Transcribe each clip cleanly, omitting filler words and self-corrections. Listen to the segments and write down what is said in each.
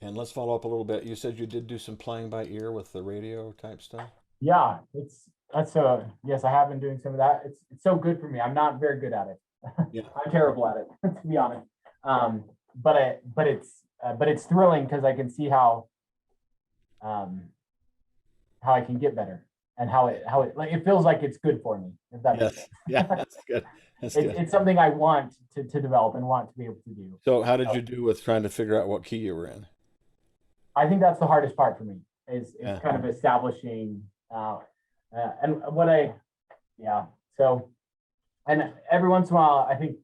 And let's follow up a little bit. You said you did do some playing by ear with the radio type stuff. Yeah, that's yes, I have been doing some of that. It's so good for me. I'm not very good at it. Yeah. I'm terrible at it, to be honest. But it's thrilling because I can see um how I can get better and how it like it feels like it's good for me, if that makes Yes. Yeah. sense. That's good. That's It, good. it's something I want to develop and want to be able to do. So, how did So you do with trying to figure out what key you were in? I think that's the hardest part for me is Yeah. kind of establishing and what I yeah. So and every once in a while, I think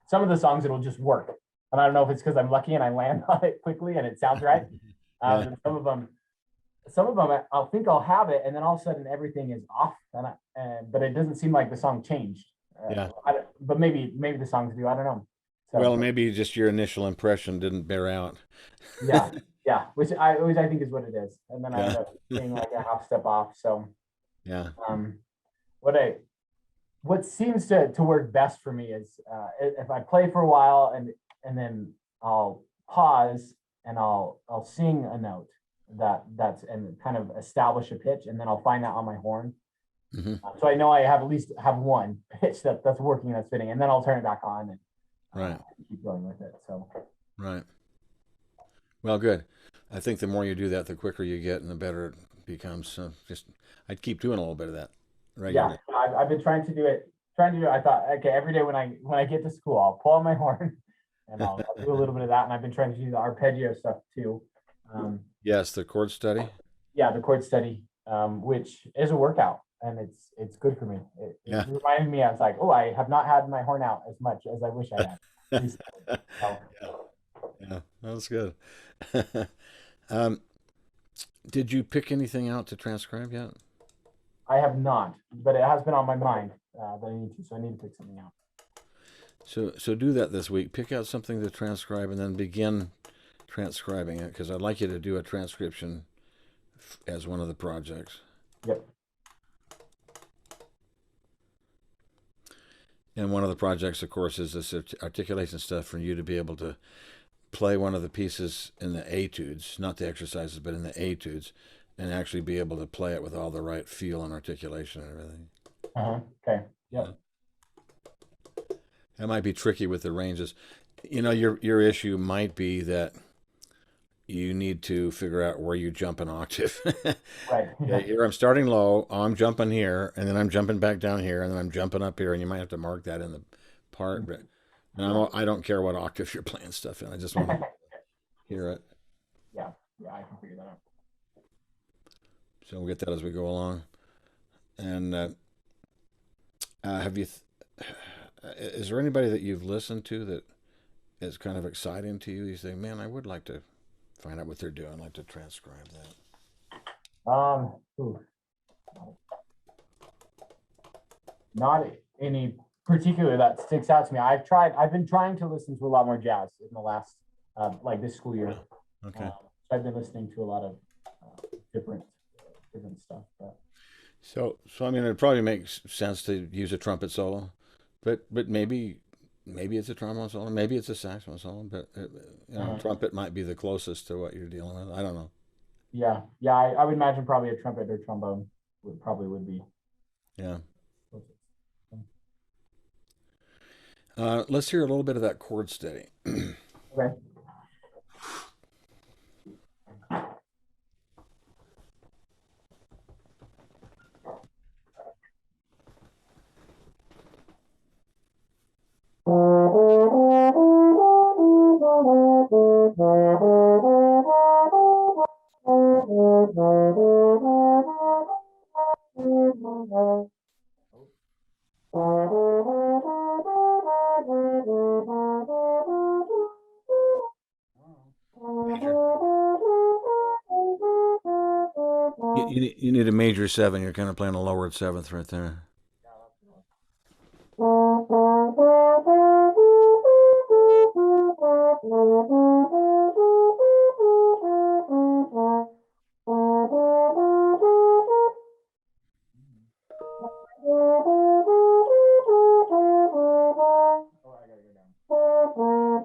some of the songs it'll just work, and I don't know if it's because I'm lucky and I land on it quickly and it sounds right. Yeah. And some of them, I'll think I'll have it, and then all of a sudden everything is off, but it doesn't seem like the song changed. Yeah. But maybe the songs do. I don't know. Well, So maybe just your initial impression didn't bear out. yeah, yeah, which I think is what it is, and then I end Yeah. up being like a half step off. So Yeah. um, what I what seems to work best for me is if I play for a while and then I'll pause and I'll sing a note that's and kind of establish a pitch, and then I'll find that on my horn. Hmm. So I know I have at least have one pitch that's working, that's fitting, and then I'll turn it back on and Right. keep going with it. So Right. Well, good. I think the more you do that, the quicker you get, and the better it becomes. So just, I'd keep doing a little bit of that yeah, regularly. I've been trying to do it. Trying to do it. I thought, okay, every day when I get to school, I'll pull out my horn and I'll do a little bit of that. And I've been trying to do the arpeggio stuff too. Um, Yes, the chord study. yeah, the chord study, which is a workout, and it's good for me. It Yeah. reminded me, I was like, oh, I have not had my horn out as much as I wish I had recently. So Yeah. Yeah. That's good. Um, did you pick anything out to transcribe yet? I have not, but it has been on my mind that I need to. So I need to pick something out. So do that this week. Pick out something to transcribe and then begin transcribing it because I'd like you to do a transcription as one of the projects. Yep. And one of the projects, of course, is this articulation stuff for you to be able to play one of the pieces in the etudes, not the exercises, but in the etudes, and actually be able to play it with all the right feel and articulation and everything. Okay. Yeah. Yep. That might be tricky with the ranges. You know, your issue might be that you need to figure out where you jump an octave. Right. Okay, here I'm starting low, I'm jumping here, and then I'm jumping back down here, and then I'm jumping up here, and you might have to mark that in the part. But I don't care what octave you're playing stuff in. I just want to hear it. Yeah. Yeah. I can figure that out. So we'll get that as we go along. And have you? Is there anybody that you've listened to that is kind of exciting to you? You say, "Man, I would like to find out what they're doing. I'd like to transcribe that." Ooh, not any particular that sticks out to me. I've been trying to listen to a lot more jazz in the last, like this school year. Okay. So I've been listening to a lot of different, different stuff. But So I mean, it probably makes sense to use a trumpet solo, but maybe it's a trombone solo, maybe it's a saxophone solo, but uh, trumpet might be the closest to what you're dealing with. I don't know. yeah, yeah, I would imagine probably a trumpet or trombone would be. Yeah. Let's hear a little bit of that chord study. Okay. You need a major seven. You're kind of playing a lowered seventh right there. Oh, I gotta go down.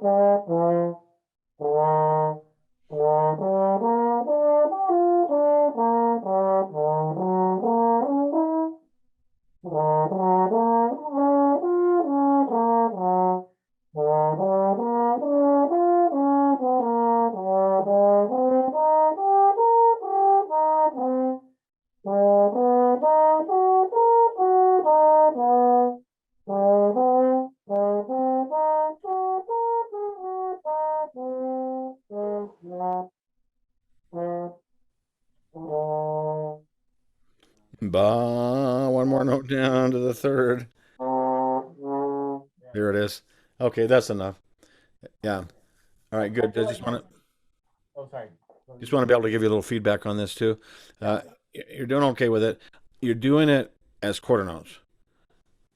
note down to the third. Yeah. There it is. Okay, that's enough. Yeah. All right, I good. feel I like just want to oh, sorry. just want to be able to give you a little feedback on this too. Yeah. Uh, you're doing okay with it. You're doing it as quarter notes.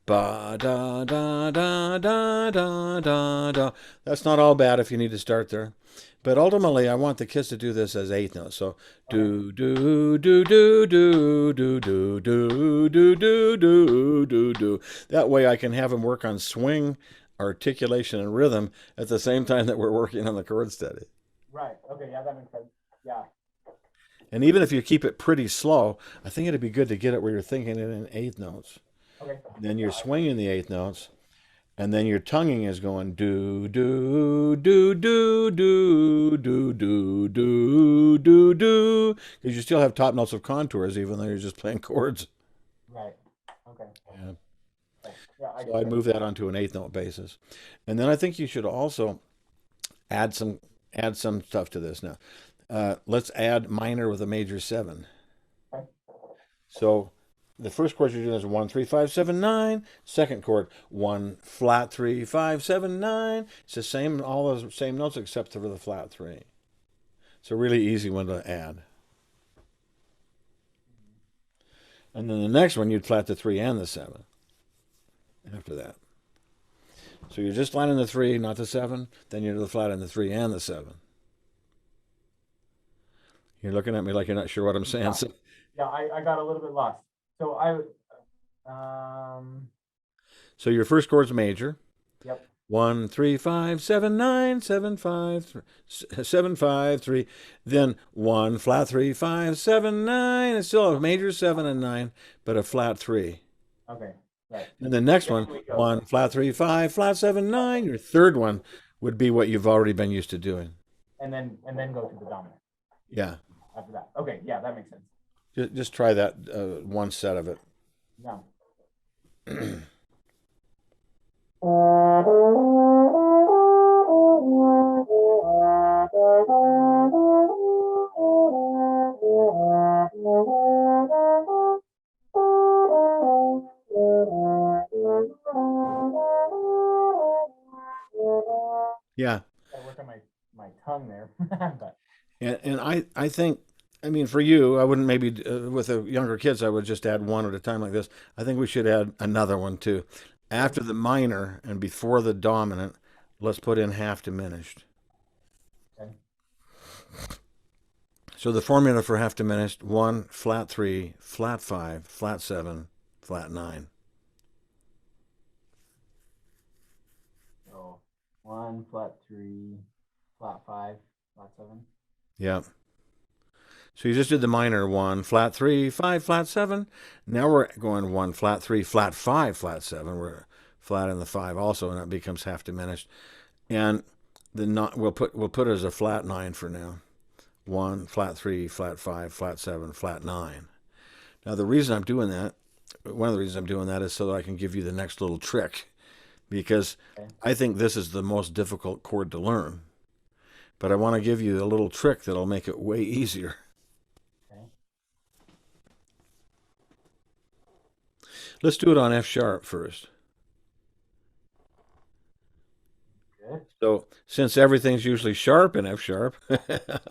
Ba da da da da da da da. That's not all bad if you need to start there. But ultimately, I want the kids to do this as eighth notes. So Okay. do do do do do do do do do do do do do. That way, I can have them work on swing, articulation, and rhythm at the same time that we're working on the chord study. Right. Okay. Yeah, that makes sense. Yeah. And even if you keep it pretty slow, I think it'd be good to get it where you're thinking it in eighth notes. Okay. Then Yeah. you're swinging the eighth notes, and then your tonguing is going do do do do do do do do do do because you still have top notes of contours even though you're just playing chords. Right. Okay. Yeah. Okay. Yeah, I So get I'd that. move that onto an eighth note basis, and then I think you should also add some add some stuff to this now. Let's add minor with a major seven. Okay. So the first chord you're doing is 1 3 5 7 9. Second chord 1 flat 3 5 7 9. It's the same, all those same notes except for the flat three. It's a really easy one to add. And then the next one you'd flat the three and the seven after that. So you're just flatting the three, not the seven. Then you're to the flat in the three and the seven. You're looking at me like you're not sure what I'm saying. Yeah. So, Yeah, I got a little bit lost. So um, so your first chord's major. yep. 1 3 5 7 9 7 5 7 5 3. Then 1 flat 3 5 7 9. It's still a major seven and nine, but a flat three. Okay. Right. And the next Then one, we go. 1 flat 3 5 flat 7 9. Your third one would be what you've already been used to doing. And then go to the dominant Yeah, after that. Okay. Yeah, that makes sense. just try that one set of it. Yeah. Yeah, Gotta work on my tongue there, but and I think. I mean, for you, I wouldn't maybe with the younger kids. I would just add one at a time like this. I think we should add another one too. okay. After the minor and before the dominant, let's put in half diminished. Okay. So the formula for half diminished: 1 flat 3 flat 5 flat 7 flat 9. So 1 flat 3 flat 5 flat 7. Yeah. So you just did the minor 1 flat 3 5 flat 7. Now we're going 1 flat 3 flat 5 flat 7. We're flat in the 5 also, and that becomes half diminished. And the not we'll put it as a flat 9 for now. 1 flat 3 flat 5 flat 7 flat 9. Now the reason I'm doing that, one of the reasons I'm doing that is so that I can give you the next little trick, because Okay. I think this is the most difficult chord to learn. But I want to give you a little trick that'll make it way easier. Okay. Let's do it on F sharp first. Good. So since everything's usually sharp in F sharp,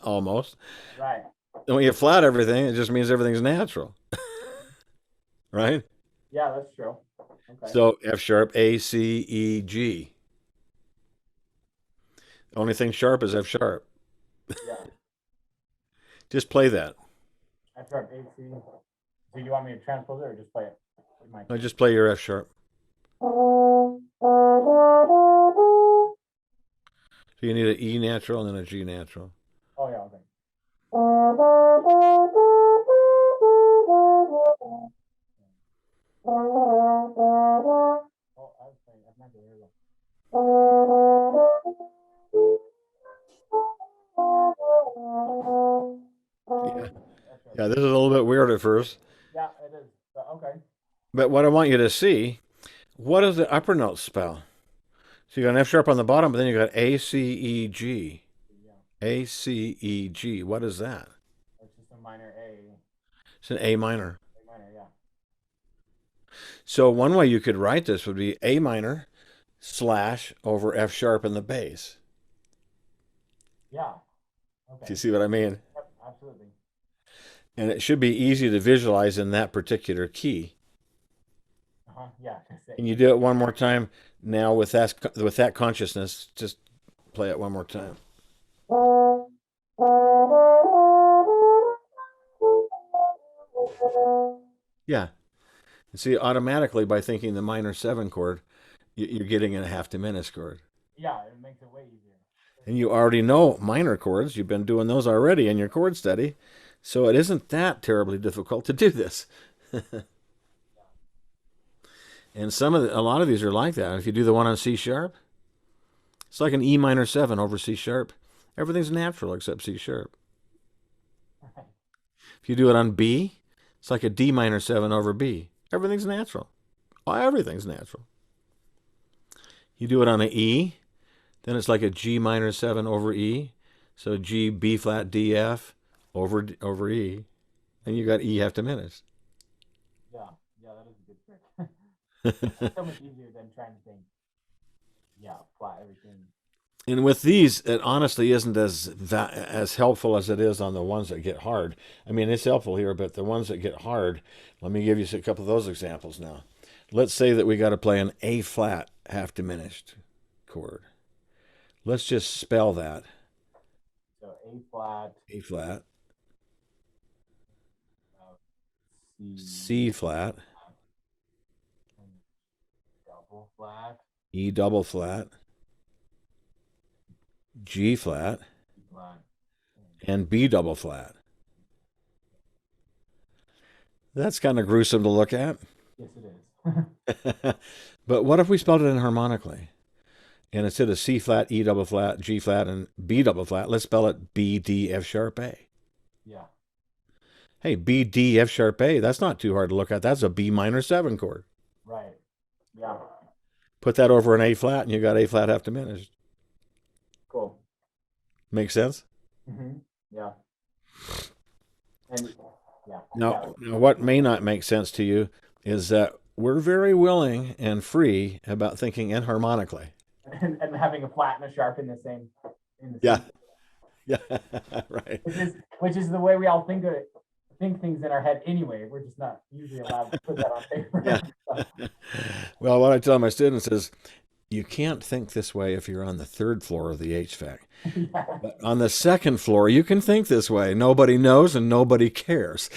almost, Right. and when you flat everything, it just means everything's natural, right? Yeah, that's true. Okay. So F sharp, A, C, E, G. The only thing sharp is F sharp. Yeah. Just play that. F sharp A C. So you want me to transpose it or just play it? With my... I just play your F sharp. So you need an E natural and then a G natural. Oh yeah. Okay. Oh, I was playing F major. There we go. Yeah. F sharp. Yeah, this is a little bit weird at first. Yeah, it is. But okay. But what I want you to see, what does the upper note spell? So you got an F sharp on the bottom, but then you got A, C, E, G. Yeah. A, C, E, G. What is that? It's just a minor A. It's an A minor. A minor. Yeah. So one way you could write this would be A minor slash over F sharp in the bass. Yeah. Do Okay. you see what I mean? Yep, absolutely. And it should be easy to visualize in that particular key. Yeah. Just Can you do it one more time now with that consciousness? Just play it one more time. Yeah. See, automatically by thinking the minor seven chord, you're getting in a half diminished chord. Yeah, it makes it way easier. And you already know minor chords. You've been doing those already in your chord study. So it isn't that terribly difficult to do this. And a lot of these are like that. If you do the one on C sharp, it's like an E minor 7 over C sharp. Everything's natural except C sharp. If you do it on B, it's like a D minor 7 over B. Everything's natural. Everything's natural. You do it on an E, then it's like a G minor 7 over E. So G, B flat, D, F over E. And you got E half diminished. Yeah, yeah, that is a good trick. So much easier than trying to think. Yeah, flat everything. And with these, it honestly isn't as helpful as it is on the ones that get hard. I mean, it's helpful here, but the ones that get hard, let me give you a couple of those examples now. Let's say that we got to play an A flat half diminished chord. Let's just spell that. So A flat, A flat, C, C flat, and double flat, E double flat, G flat, B flat. and B double flat. That's kind of gruesome to look at. Yes, it is. But what if we spelled it enharmonically? And instead of C flat, E double flat, G flat, and B double flat, let's spell it B, D, F sharp, A. Yeah. Hey, B, D, F sharp, A, that's not too hard to look at. That's a B minor 7 chord. Right. Yeah. Put that over an A flat, and you got A flat half diminished. Cool. Make sense? Yeah. And yeah. Now, what may not make sense to you is that we're very willing and free about thinking enharmonically. And having a flat and a sharp in the same Yeah. Yeah. Right. which is the way we all think things in our head anyway. We're just not usually allowed to put that on paper. Yeah. Well, what I tell my students is you can't think this way if you're on the third floor of the HVAC. Yeah. But on the second floor, you can think this way. Nobody knows and nobody cares.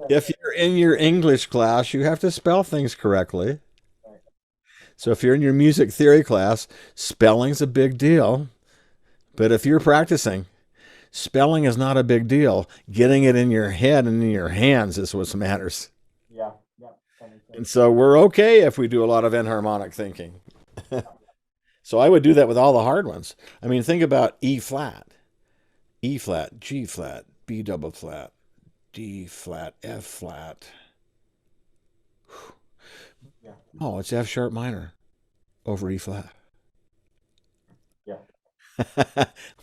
If you're in your English class, you have to spell things correctly. So if you're in your music theory class, spelling's a big deal. But if you're practicing, spelling is not a big deal. Getting it in your head and in your hands is what matters. Yeah. Yeah. And so we're okay if we do a lot of enharmonic thinking. So I would do that with all the hard ones. I mean, think about E flat, G flat, B double flat, D flat, F flat. Yeah. Oh, it's F sharp minor over E flat. Yeah.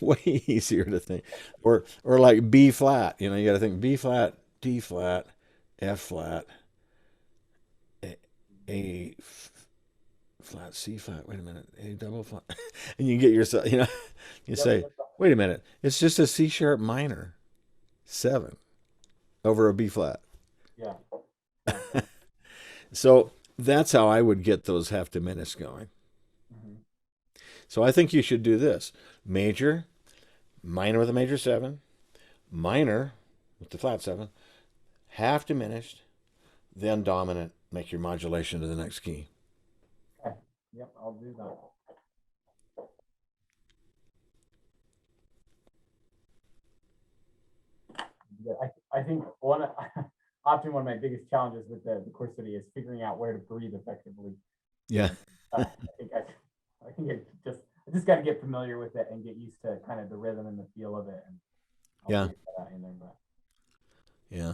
Way easier to think. Or like B flat. You know, you got to think B flat, D flat, F flat, A flat, C flat. Wait a minute, A double flat, and you get yourself. You know, you say, wait a minute, it's just a C sharp minor 7 over a B flat. Yeah. So that's how I would get those half diminished going. So I think you should do this: major, minor with a major 7, minor with the flat 7, half diminished, then dominant. Make your modulation to the next key. Okay. Yep, I'll do that. Yeah, I think often one of my biggest challenges with the course study is figuring out where to breathe effectively. Yeah. I just got to get familiar with it and get used to kind of the rhythm and the feel of it. And I'll Yeah. figure that out in there, but. Yeah.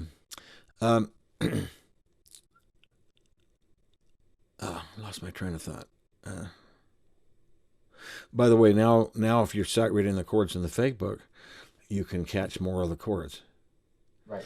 Lost my train of thought. By the way, now if you're sight reading the chords in the fake book, you can catch more of the chords. Right.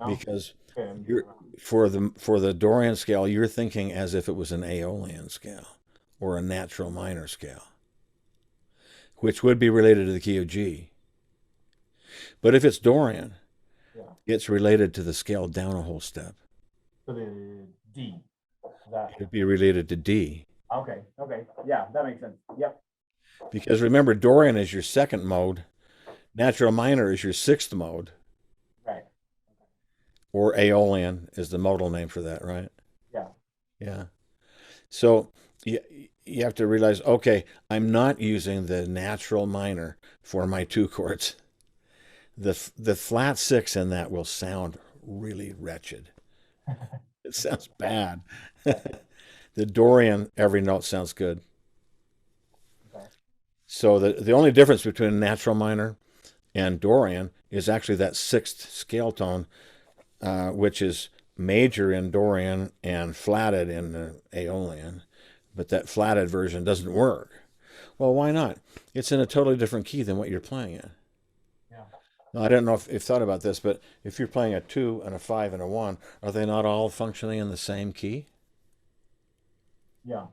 No. because Okay, I'm you're around. for the Dorian scale, you're thinking as if it was an Aeolian scale or a natural minor scale, which would be related to the key of G. But if it's Dorian, Yeah. it's related to the scale down a whole step. So the D. That. It'd be related to D. Okay. Okay. Yeah, that makes sense. Yep. Because remember, Dorian is your second mode, natural minor is your sixth mode, Right. or Aeolian is the modal name for that, right? Yeah. Yeah. So you, you have to realize, okay, I'm not using the natural minor for my two chords. The flat six in that will sound really wretched. It sounds bad. Right. The Dorian, every note sounds good. Okay. So the only difference between natural minor and Dorian is actually that sixth scale tone, which is major in Dorian and flatted in the Aeolian, but that flatted version doesn't work. Well, why not? It's in a totally different key than what you're playing in. Yeah. Now, I don't know if you've thought about this, but if you're playing a 2 and a 5 and a 1, are they not all functioning in the same key? Yeah.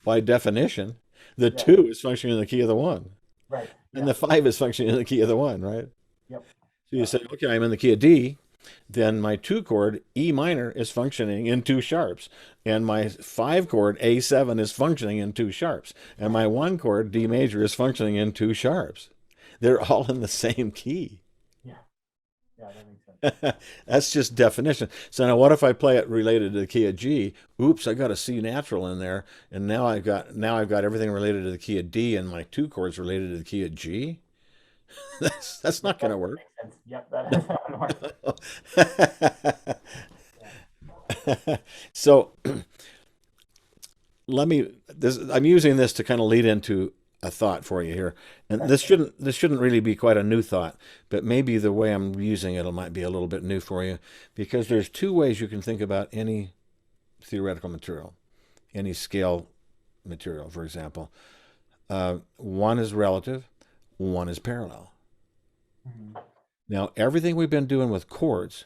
By definition, the Yeah. 2 is functioning in the key of the 1, Right. and Yeah. the 5 is functioning in the key of the 1, right? Yep. So you Yeah. say, okay, I'm in the key of D, then my 2 chord, E minor, is functioning in two sharps, and my 5 chord, A7, is functioning in two sharps, and my 1 chord, D major, is functioning in two sharps. They're all in the same key. Yeah. Yeah. That makes sense. That's just definition. So now what if I play it related to the key of G? Oops, I got a C natural in there, and now I've got everything related to the key of D and my two chords related to the key of G. That's Yeah, not going that to work. makes sense. Yep. That would work. Yeah. So I'm using this to kind of lead into a thought for you here. And Okay. this shouldn't really be quite a new thought, but maybe the way I'm using it might be a little bit new for you, because there's two ways you can think about any theoretical material, any scale material, for example. One is relative, one is parallel. Mhm. Now, everything we've been doing with chords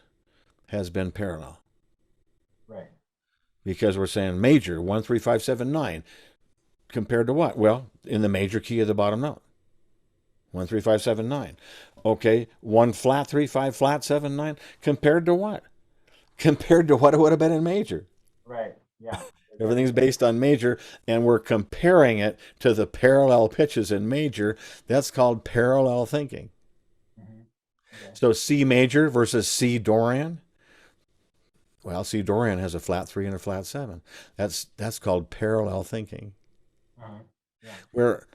has been parallel, Right. because we're saying major 1 3 5 7 9 compared to what? Well, in the major key of the bottom note, 1 3 5 7 9. Okay, one flat 3 5 flat 7 9 compared to what? Compared to what it would have been in major. Right. Yeah. That makes Everything's based on major, and we're comparing it to the parallel pitches in major. That's called parallel thinking. Mhm. Okay. So C major versus C Dorian. Well, C Dorian has a flat 3 and a flat 7. That's called parallel thinking. Uh-huh. Yeah. Where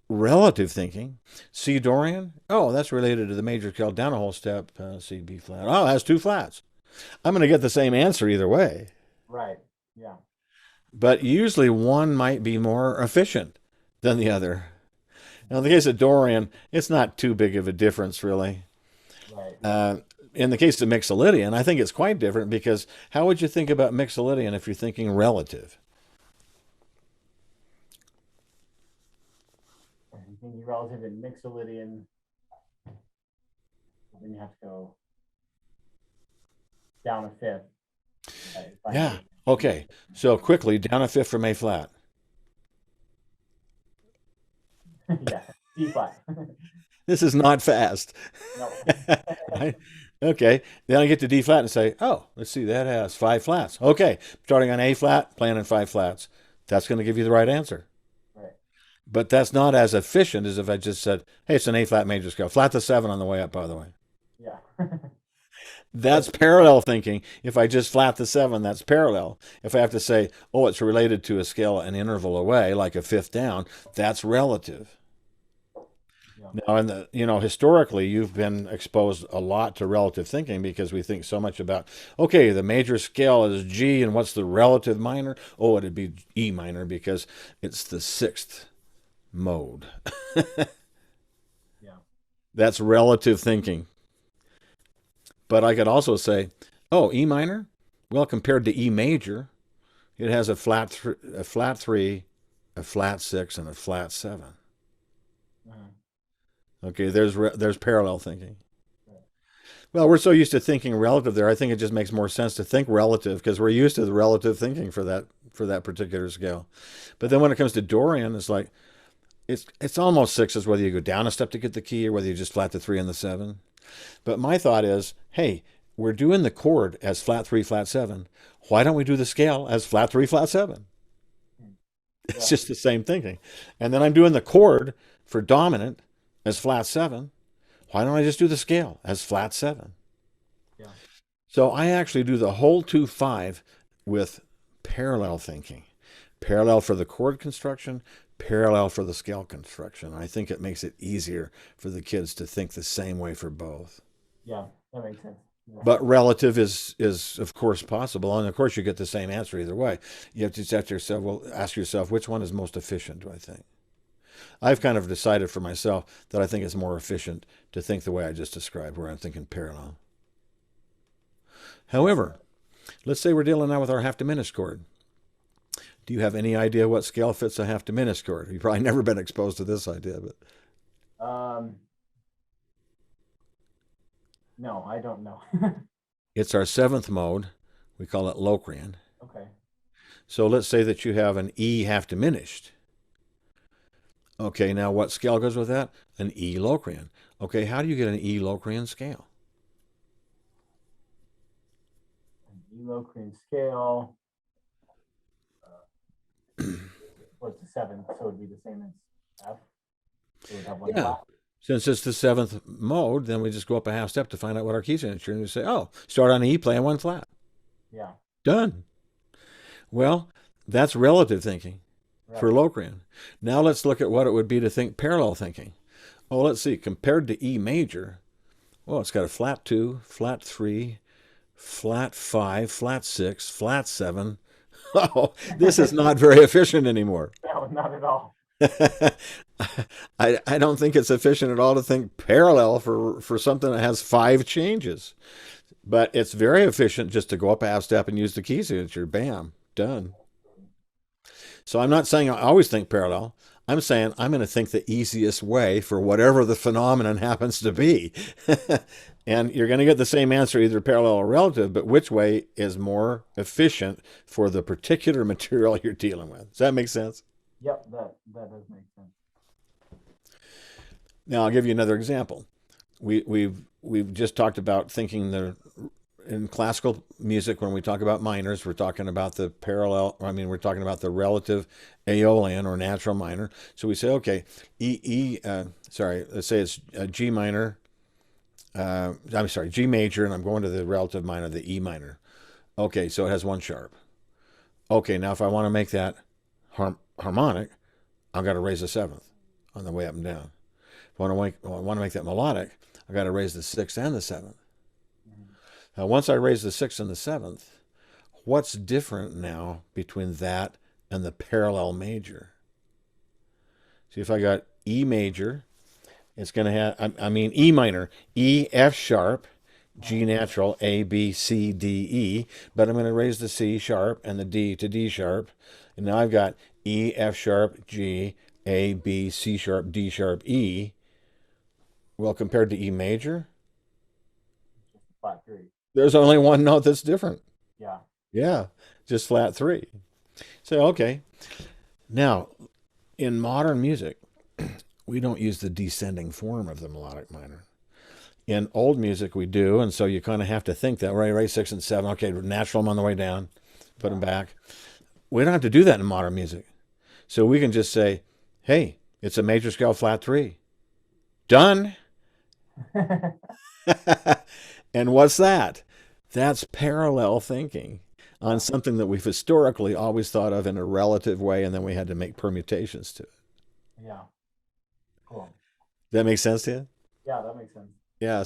relative thinking, C Dorian, oh, that's related to the major scale down a whole step, C B flat. Oh, it has two flats. I'm going to get the same answer either way. Right. Yeah. But usually one might be more efficient than the other. Now, in Mhm. the case of Dorian, it's not too big of a difference, really. Right. Yeah. Uh, in the case of Mixolydian, I think it's quite different, because how would you think about Mixolydian if you're thinking relative? You think you're relative in Mixolydian, then you have to go down a fifth. By Yeah. major. Okay. So quickly, down a fifth from A flat. Yeah. D flat. This is not fast. No. Right? Okay. Then I get to D flat and say, oh, let's see, that has five flats. Okay. Starting on A flat, playing in five flats. That's going to give you the right answer. Right. But that's not as efficient as if I just said, hey, it's an A flat major scale. Flat to seven on the way up, by the way. Yeah. That's parallel thinking. If I just flat the seven, that's parallel. If I have to say, oh, it's related to a scale an interval away, like a fifth down, that's relative. Yeah. Now, historically, you've been exposed a lot to relative thinking, because we think so much about, okay, the major scale is G, and what's the relative minor? Oh, it'd be E minor, because it's the sixth mode. Yeah. That's relative thinking. But I could also say, oh, E minor? Well, compared to E major, it has a flat three, a flat six, and a flat seven. Uh-huh. Okay, there's parallel thinking. Right. Well, we're so used to thinking relative there. I think it just makes more sense to think relative because we're used to the relative thinking for that particular scale. But then when it comes to Dorian, it's like it's almost sixes whether you go down a step to get the key or whether you just flat the three and the seven. But my thought is, hey, we're doing the chord as flat three, flat seven. Why don't we do the scale as flat three, flat seven? It's Yeah, just the same thinking. And then I'm doing the chord for dominant as flat seven. Why don't I just do the scale as flat seven? yeah, So I actually do the whole 2/5 with parallel thinking. Parallel for the chord construction, parallel for the scale construction. I think it makes it easier for the kids to think the same way for both. yeah, that makes sense. Yeah, But relative is of course possible, and of course you get the same answer either way. You have to set yourself, well, ask yourself which one is most efficient. Do I think I've kind of decided for myself that I think it's more efficient to think the way I just described, where I'm thinking parallel. However, let's say we're dealing now with our half diminished chord. Do you have any idea what scale fits a half diminished chord? You've probably never been exposed to this idea, but um, no, I don't know. it's our seventh mode. We call it Locrian. Okay, So let's say that you have an E half diminished. Okay, now what scale goes with that? An E Locrian. Okay, how do you get an E Locrian scale? an Elocrian scale. What's the seventh? So it'd be the same as F. So we'd have one Yeah. flat. Since it's the seventh mode, then we just go up a half step to find out what our key signature, and we say, oh, start on E, play on one flat. Yeah, Done. Well, that's relative thinking for right. Locrian. Now let's look at what it would be to think parallel thinking. Oh, let's see. Compared to E major, well, it's got a flat two, flat three, flat five, flat six, flat seven. Oh, this is not very efficient anymore. No, not at all. I don't think it's efficient at all to think parallel for something that has five changes. But it's very efficient just to go up a half step and use the key signature. Bam, done. So I'm not saying I always think parallel. I'm saying I'm going to think the easiest way for whatever the phenomenon happens to be. And you're going to get the same answer, either parallel or relative, but which way is more efficient for the particular material you're dealing with? Does that make sense? Yep, that does make sense. Now I'll give you another example. We've just talked about thinking the in classical music when we talk about minors, we're talking about the parallel. I mean, we're talking about the relative Aeolian or natural minor. So we say, okay, let's say it's G minor. I'm sorry, G major, and I'm going to the relative minor, the E minor. Okay, so it has one sharp. Okay, now if I want to make that harmonic, I've got to raise the seventh on the way up and down. If I want to make that melodic, I've got to raise the sixth and the seventh. Mhm. Now, once I raise the sixth and the seventh, what's different now between that and the parallel major? See, if I got E major, it's going to have, I mean, E minor, E, F sharp, G natural, A, B, C, D, E, but I'm going to raise the C sharp and the D to D sharp. And now I've got E, F sharp, G, A, B, C sharp, D sharp, E. Well, compared to E major, It's just a flat three. there's only one note that's different. Yeah. Yeah, just flat three. So, okay. Now, in modern music, we don't use the descending form of the melodic minor. In old music, we do, and so you kind of have to think that, right, six and seven, okay, natural them on the way down, put them back. We don't have to do that in modern music. So we can just say, hey, it's a major scale flat three. Done. And what's that? That's parallel thinking on Yeah. something that we've historically always thought of in a relative way, and then we had to make permutations to it. Yeah. Cool. Does that make sense to you? Yeah, that makes sense. Yeah.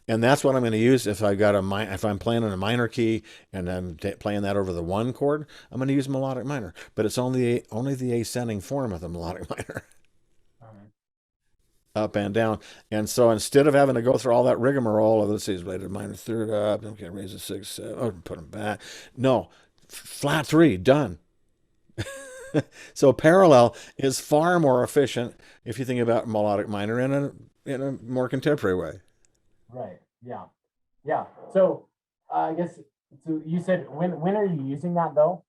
And that's what I'm going to use if I got if I'm playing on a minor key and I'm playing that over the one chord, I'm going to use melodic minor, but it's only the ascending form of the melodic minor. All right. Up and down. And so instead of having to go through all that rigmarole of, let's see, related minor third up, okay, raise a six, seven, oh, put them back. No, flat three, done. So parallel is far more efficient if you think about melodic minor in a more contemporary way. Right. Yeah. Yeah. So I guess so. You said when are you using that though?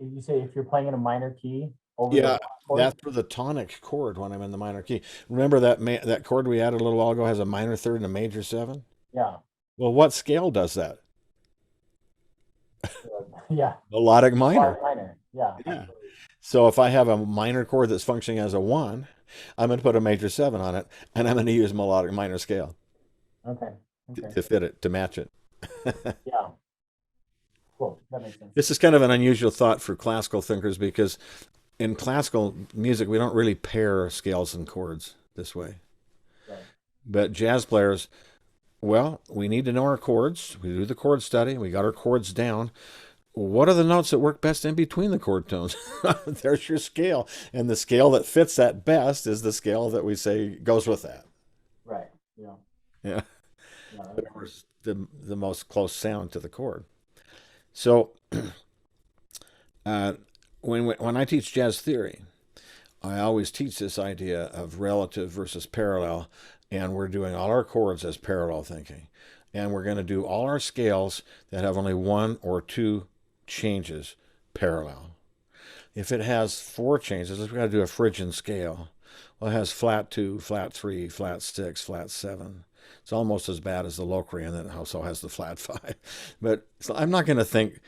You say if you're playing in a minor key over the Yeah, chord. that's for the tonic chord when I'm in the minor key. Remember that chord we added a little while ago has a minor third and a major seven? Yeah. Well, what scale does that? Yeah. Melodic minor. Minor. Yeah. Yeah. Absolutely. So if I have a minor chord that's functioning as a one, I'm going to put a major seven on it, and I'm going to use melodic minor scale Okay. Okay. to fit it, to match it. Yeah. Cool. That makes sense. This is kind of an unusual thought for classical thinkers because in classical music, we don't really pair scales and chords this way. Right. But jazz players, well, we need to know our chords. We do the chord study. We got our chords down. What are the notes that work best in between the chord tones? There's your scale. And the scale that fits that best is the scale that we say goes with that. Right. Yeah. Yeah. Yeah. That makes sense. Whatever's the most close sound to the chord. So uh, when I teach jazz theory, I always teach this idea of relative versus parallel, and we're doing all our chords as parallel thinking. And we're going to do all our scales that have only one or two changes parallel. If it has four changes, we've got to do a Phrygian scale. Well, it has flat 2, flat 3, flat 6, flat 7. It's almost as bad as the Locrian that also has the flat 5. But so I'm not going to think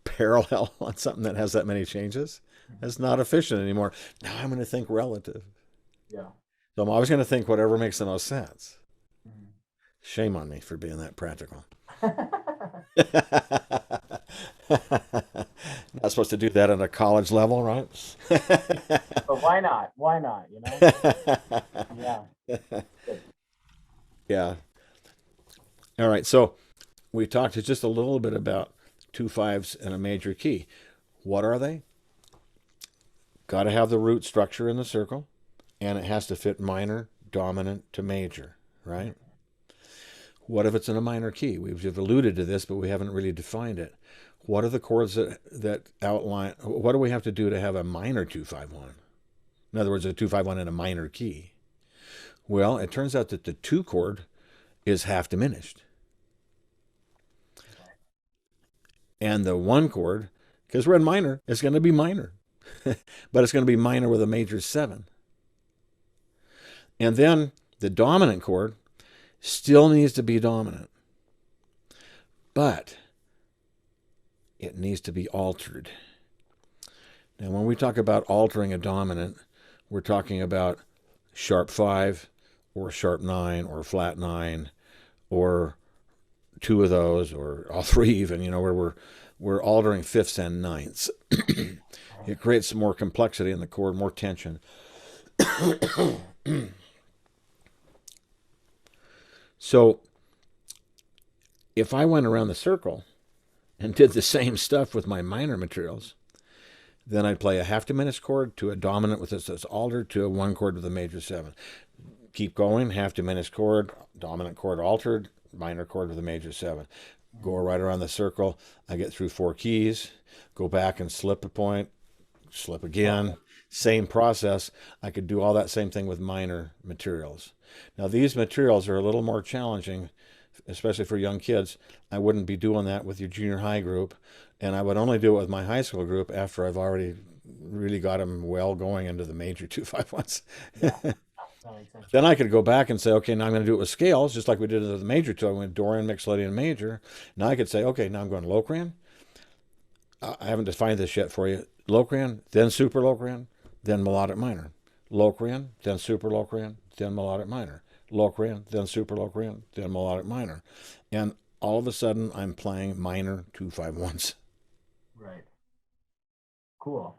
parallel on something that has that many changes. That's not efficient anymore. Now I'm going to think relative. Yeah. So I'm always going to think whatever makes the most sense. Mhm. Shame on me for being that practical. Not supposed to do that at a college level, right? But why not? Why not? You know? Yeah. Good. Yeah. All right. So we talked just a little bit about two fives and a major key. What are they? Got to have the root structure in the circle, and it has to fit minor, dominant to major, right? What if it's in a minor key? We've alluded to this, but we haven't really defined it. What are the chords that outline? What do we have to do to have a minor 2-5-1? In other words, a 2-5-1 in a minor key. Well, it turns out that the two chord is half diminished, and the one chord, because we're in minor, is going to be minor, but it's going to be minor with a major seven. And then the dominant chord still needs to be dominant, but it needs to be altered. Now, when we talk about altering a dominant, we're talking about sharp 5 or sharp 9 or flat 9 or two of those or all three even, where we're altering fifths and ninths. It creates some more complexity in the chord, more tension. So if I went around the circle and did the same stuff with my minor materials, then I'd play a half diminished chord to a dominant with this that's altered to a one chord with a major seven. Keep going, half diminished chord, dominant chord altered, minor chord with a major seven. Go right around the circle. I get through four keys, go back and slip a point, slip again. Same process. I could do all that same thing with minor materials. Now, these materials are a little more challenging, especially for young kids. I wouldn't be doing that with your junior high group, and I would only do it with my high school group after I've already really got them well going into the major 2-5-1s. Yeah. That makes sense. Then I could go back and say, okay, now I'm going to do it with scales, just like we did with the major two. I went Dorian, Mixolydian, major. Now I could say, okay, now I'm going Locrian. I haven't defined this yet for you. Locrian, then super Locrian, then melodic minor. Locrian, then super Locrian, then melodic minor. Locrian, then super Locrian, then melodic minor. And all of a sudden, I'm playing minor 2-5-1s. Right. Cool.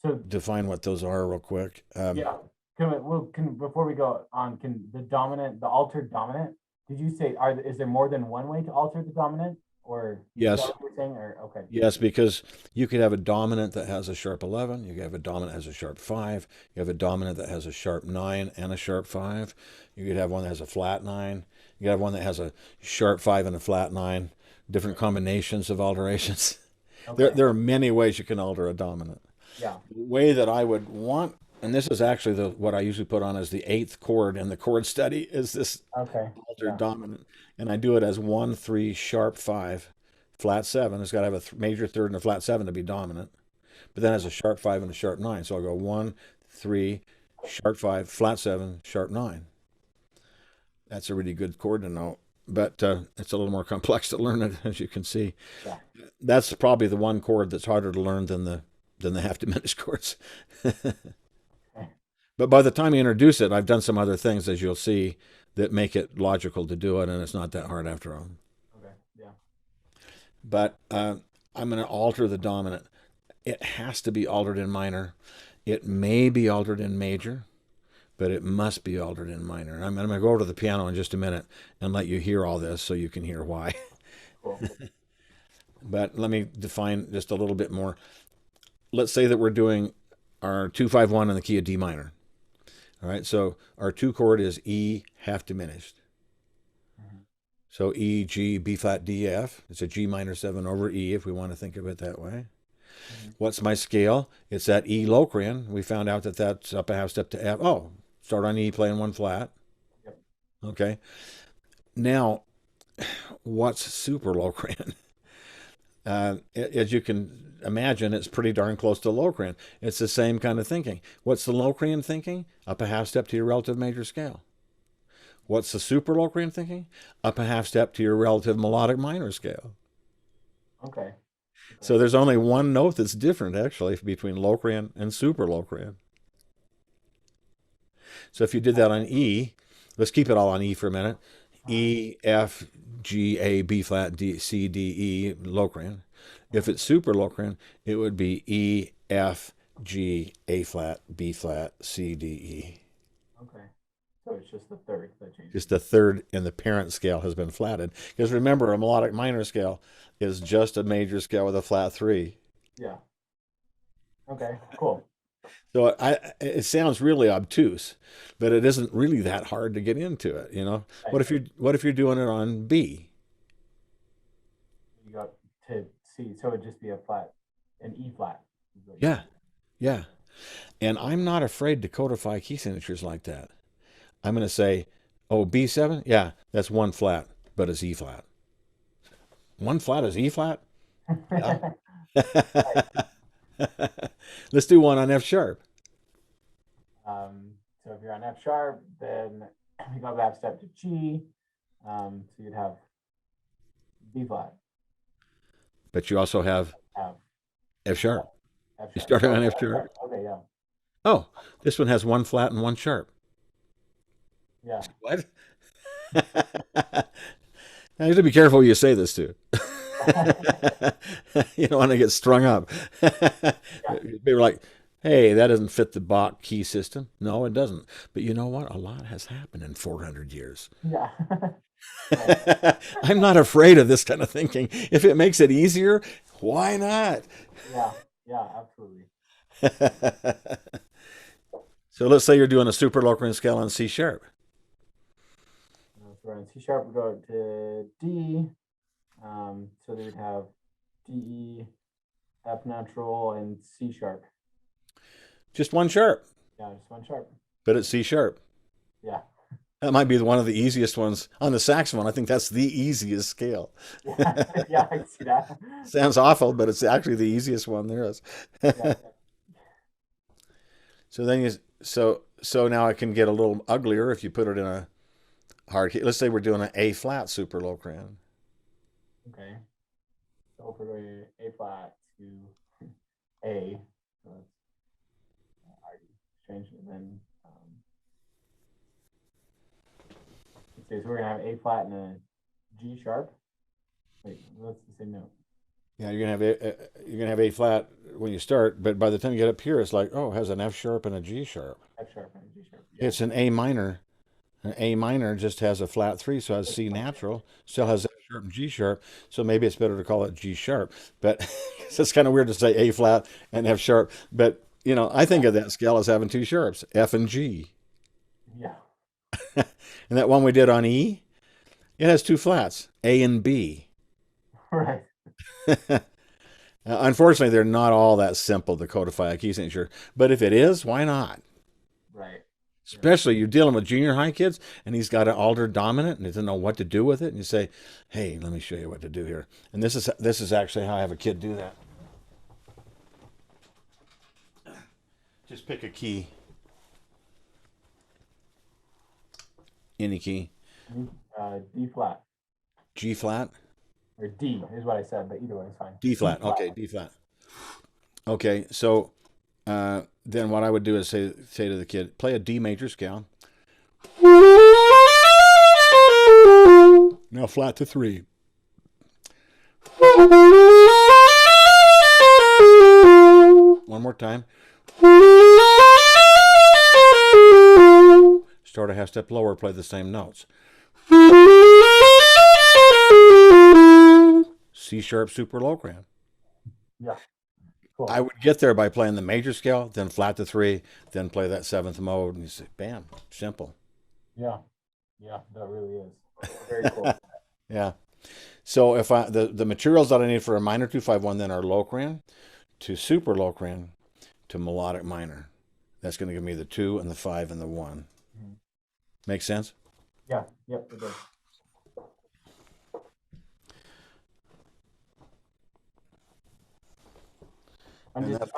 So Define what those are real quick. yeah, can before we go on, can the altered dominant? Did you say is there more than one way to alter the dominant, or is that Yes, what you're saying? Or okay, yes, because you could have a dominant that has a sharp 11. You could have a dominant that has a sharp 5. You have a dominant that has a sharp 9 and a sharp 5. You could have one that has a flat 9. You could have one that has a sharp 5 and a flat 9. Different combinations of alterations. There, okay, there are many ways you can alter a dominant. yeah, The way that I would want And this is actually the what I usually put on as the eighth chord in the chord study is this Okay. altered Yeah. dominant, and I do it as 1 3 sharp 5 flat 7. It's got to have a major third and a flat 7 to be dominant, but then has a sharp 5 and a sharp 9. So I'll go 1 3 sharp 5 flat 7 sharp 9. That's a really good chord to know, but it's a little more complex to learn it, as you can see. Yeah. That's probably the one chord that's harder to learn than the half diminished chords. Okay. But by the time you introduce it, I've done some other things, as you'll see, that make it logical to do it, and it's not that hard after all. Okay. Yeah. But I'm going to alter the dominant. It has to be altered in minor. It may be altered in major, but it must be altered in minor. I'm going to go over to the piano in just a minute and let you hear all this so you can hear why. Cool. But let me define just a little bit more. Let's say that we're doing our 2 5 1 in the key of D minor. All right, so our two chord is E half diminished. Mhm. So E, G, B flat, D, F. It's a G minor 7 over E if we want to think of it that way. Mhm. What's my scale? It's that E Locrian. We found out that that's up a half step to F. Oh, start on E playing one flat. Yep. Okay. Now, what's super Locrian? As you can imagine, it's pretty darn close to Locrian. It's the same kind of thinking. What's the Locrian thinking? Up a half step to your relative major scale. What's the super Locrian thinking? Up a half step to your relative melodic minor scale. Okay. Okay. So there's only one note that's different, actually, between Locrian and super Locrian. So if you did that on E, let's keep it all on E for a minute. Uh-huh. E, F, G, A, B flat, D, C, D, E, Locrian. If Uh-huh. it's super Locrian, it would be E, F, G, A flat, B flat, C, D, E. Okay. So it's just the third that changes. Just the third in the parent scale has been flatted. Because remember, a melodic minor scale is just a major scale with a flat 3. Yeah. Okay. Cool. So it sounds really obtuse, but it isn't really that hard to get into it. Right. What if you're doing it on B? You got to C, so it'd just be a flat, an E flat. Is what you Yeah, would do. yeah. And I'm not afraid to codify key signatures like that. I'm going to say, oh, B7, yeah, that's one flat, but it's E flat. One flat is E flat. Yeah. Right. Let's do one on F sharp. So if you're on F sharp, then you go back step to G. So you'd have B flat, But you also have F, F sharp. F You sharp. start Oh, on F F sharp. sharp. Okay, yeah, Oh, this one has one flat and one sharp. yeah, What? Now, you have to be careful who you say this to. You don't want to get strung up. yeah, They were like, hey, that doesn't fit the Bach key system. No, it doesn't. But you know what? A lot has happened in 400 years. yeah. Right. I'm not afraid of this kind of thinking. If it makes it easier, why not? Yeah, yeah, absolutely. So let's say you're doing a super Locrian scale on C sharp. So we're on C sharp, we go to D. So they would have D, E, F natural, and C sharp. Just one sharp, Yeah, just one sharp. but it's C sharp. Yeah, That might be one of the easiest ones on the saxophone. I think that's the easiest scale. yeah, yeah. I see that. Sounds awful, but it's actually the easiest one there is. Yeah, So then so now it can get a little uglier if you put it in a hard key. Let's say we're doing an A flat super Locrian. okay. So if we're going A flat to A, so that's already strange. And then let's see, so we're gonna have A flat and a G sharp. Wait, that's the same note. Yeah, you're gonna have A flat when you start, but by the time you get up here, it's like, oh, it has an F sharp and a G sharp. F sharp and a G sharp. Yeah. It's an A minor. An A minor just has a flat 3, so it has C natural, still has F sharp and G sharp. So maybe it's better to call it G sharp. But it's kind of weird to say A flat and F sharp. But I think of that scale as having two sharps, F and G. Yeah. And that one we did on E, it has two flats, A and B. Right. Unfortunately, they're not all that simple to codify a key signature. But if it is, why not? Right. Yeah. Especially you're dealing with junior high kids, and he's got an altered dominant, and he doesn't know what to do with it. And you say, "Hey, let me show you what to do here." And this is actually how I have a kid do that. Just pick a key, any key, D flat G flat, or D is what I said, but either way is fine. D D flat. flat. Okay, D flat. Okay, so then what I would do is say to the kid, play a D major scale. Now flat to 3. One more time. Start a half step lower, play the same notes. C sharp super locran. Yeah. Cool. I would get there by playing the major scale, then flat to 3, then play that 7th mode, and you say, bam, simple. Yeah. Yeah, that really is. Very cool. Yeah. So if the materials that I need for a minor 251 then are locran to super locran to melodic minor. That's going to give me the 2 and the 5 and the 1. Mhm. Make sense? Yeah. Yep. It does. I'm And just that's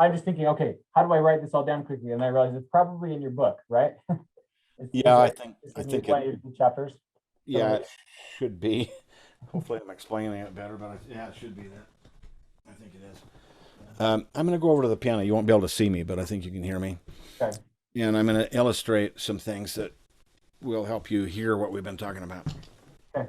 I'm just thinking, okay, how do I write this all down quickly? And I realize it's probably in your book, right? Yeah, I think plenty of chapters. yeah, it should be. Hopefully I'm explaining it better, but yeah, it should be that. I think it is. I'm going to go over to the piano. You won't be able to see me, but I think you can hear me. Okay. And I'm going to illustrate some things that will help you hear what we've been talking about. Okay.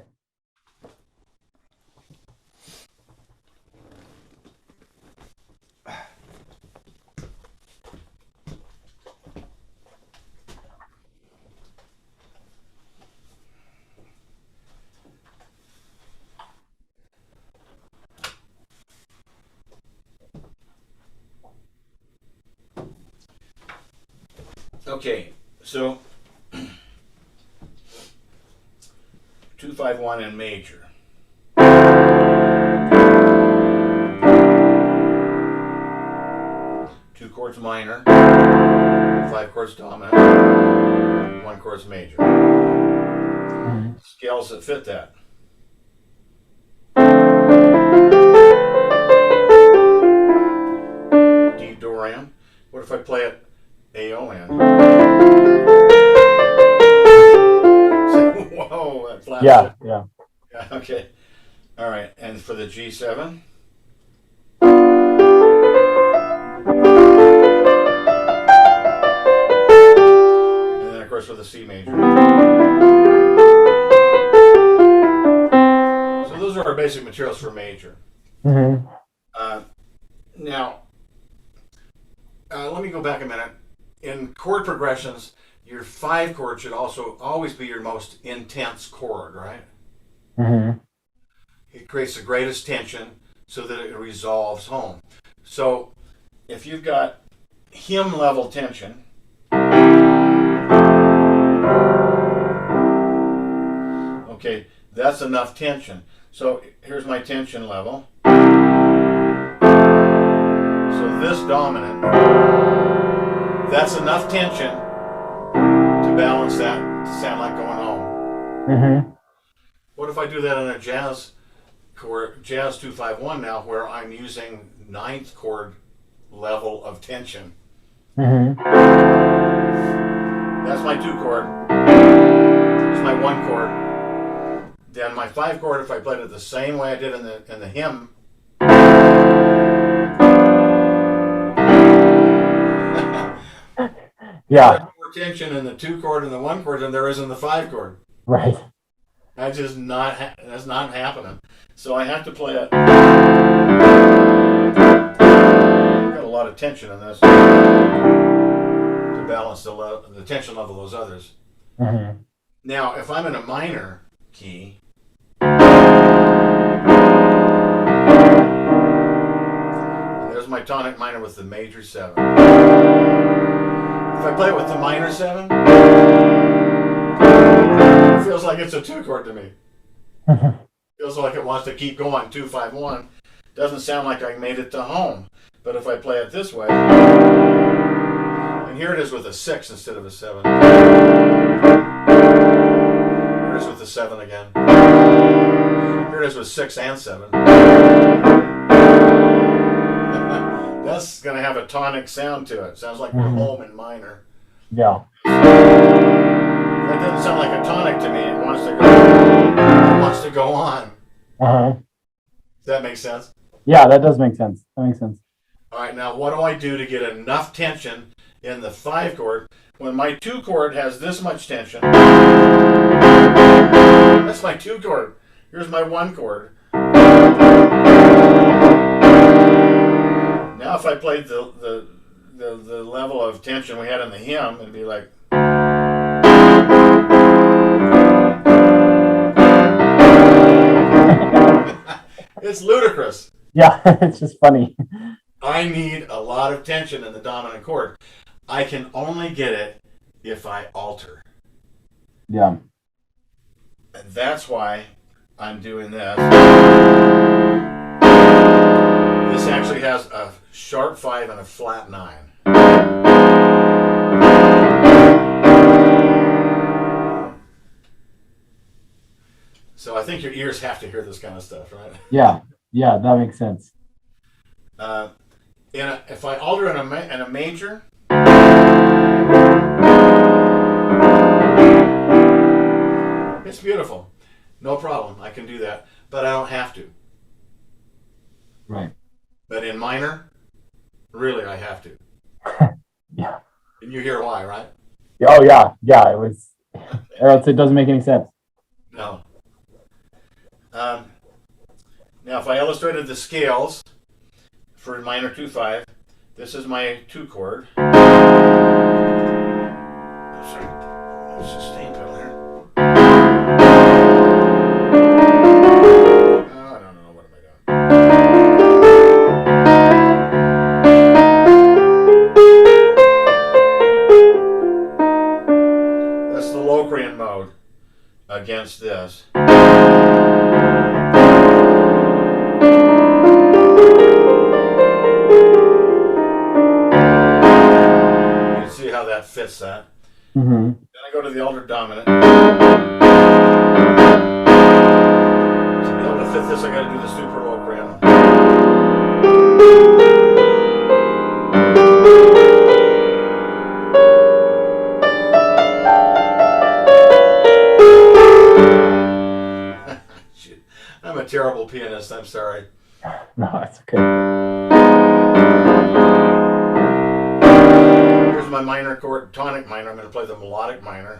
Okay, so 251 in major. 2 chords minor, 5 chords dominant, 1 chord's major. Mhm. Scales that fit that. D Dorian. What if I play it Aeolian? Whoa, that flat. Yeah. Yeah. Yeah, okay. All right, and for the G7. And then, of course, for the C major. So those are our basic materials for major. Mm-hmm. Now, let me go back a minute. In chord progressions, your 5 chord should also always be your most intense chord, right? Mm-hmm. It creates the greatest tension so that it resolves home. So if you've got hymn level tension, okay, that's enough tension. So here's my tension level. So this dominant, that's enough tension to balance that to sound like going home. Mm-hmm. What if I do that in a jazz chord, jazz 251 now, where I'm using 9th chord level of tension? Mm-hmm. That's my 2 chord. It's my 1 chord. Then my 5 chord, if I played it the same way I did in the hymn, Yeah. there's more tension in the 2 chord and the 1 chord than there is in the 5 chord. Right. That's just not that's not happening. So I have to play it. Got a lot of tension in this to balance the tension level of those others. Mm-hmm. Now, if I'm in a minor key, there's my tonic minor with the major 7. If I play it with the minor 7, it feels like it's a 2 chord to me. Mm-hmm. Feels like it wants to keep going, 251. Doesn't sound like I made it to home. But if I play it this way, and And here it is with a 6 instead of a 7. Here it is with the 7 again. Here it is with 6 and 7. That's going to have a tonic sound to it. Sounds like we're home in minor. Yeah. That doesn't sound like a tonic to me. It wants to go. It wants to go on. Uh-huh. Does that make sense? Yeah, that does make sense. That makes sense. All right, now what do I do to get enough tension in the 5 chord when my 2 chord has this much tension? That's my 2 chord. Here's my 1 chord. Now if I played the level of tension we had in the hymn, it'd be like. It's ludicrous. Yeah, it's just funny. I need a lot of tension in the dominant chord. I can only get it if I alter. Yeah. And that's why I'm doing this. This actually has a sharp 5 and a flat 9. So I think your ears have to hear this kind of stuff, right? Yeah. Yeah, that makes sense. If I alter in a major, it's beautiful. No problem. I can do that. But I don't have to. Right. But in minor, really I have to. Yeah. And you hear why, right? Oh, yeah. Yeah, it was. Or else it doesn't make any sense. No. Now, if I illustrated the scales for minor 2-5, this is my 2 chord. Sorry, sustain pedal here. Oh, I don't know, what am I doing? That's the Locrian mode against this. How that fits that. Mm-hmm. Then I go to the altered dominant. To be able to fit this, I got to do the super Locrian. I'm a terrible pianist. I'm sorry. No, it's okay. My minor chord, tonic minor. I'm going to play the melodic minor.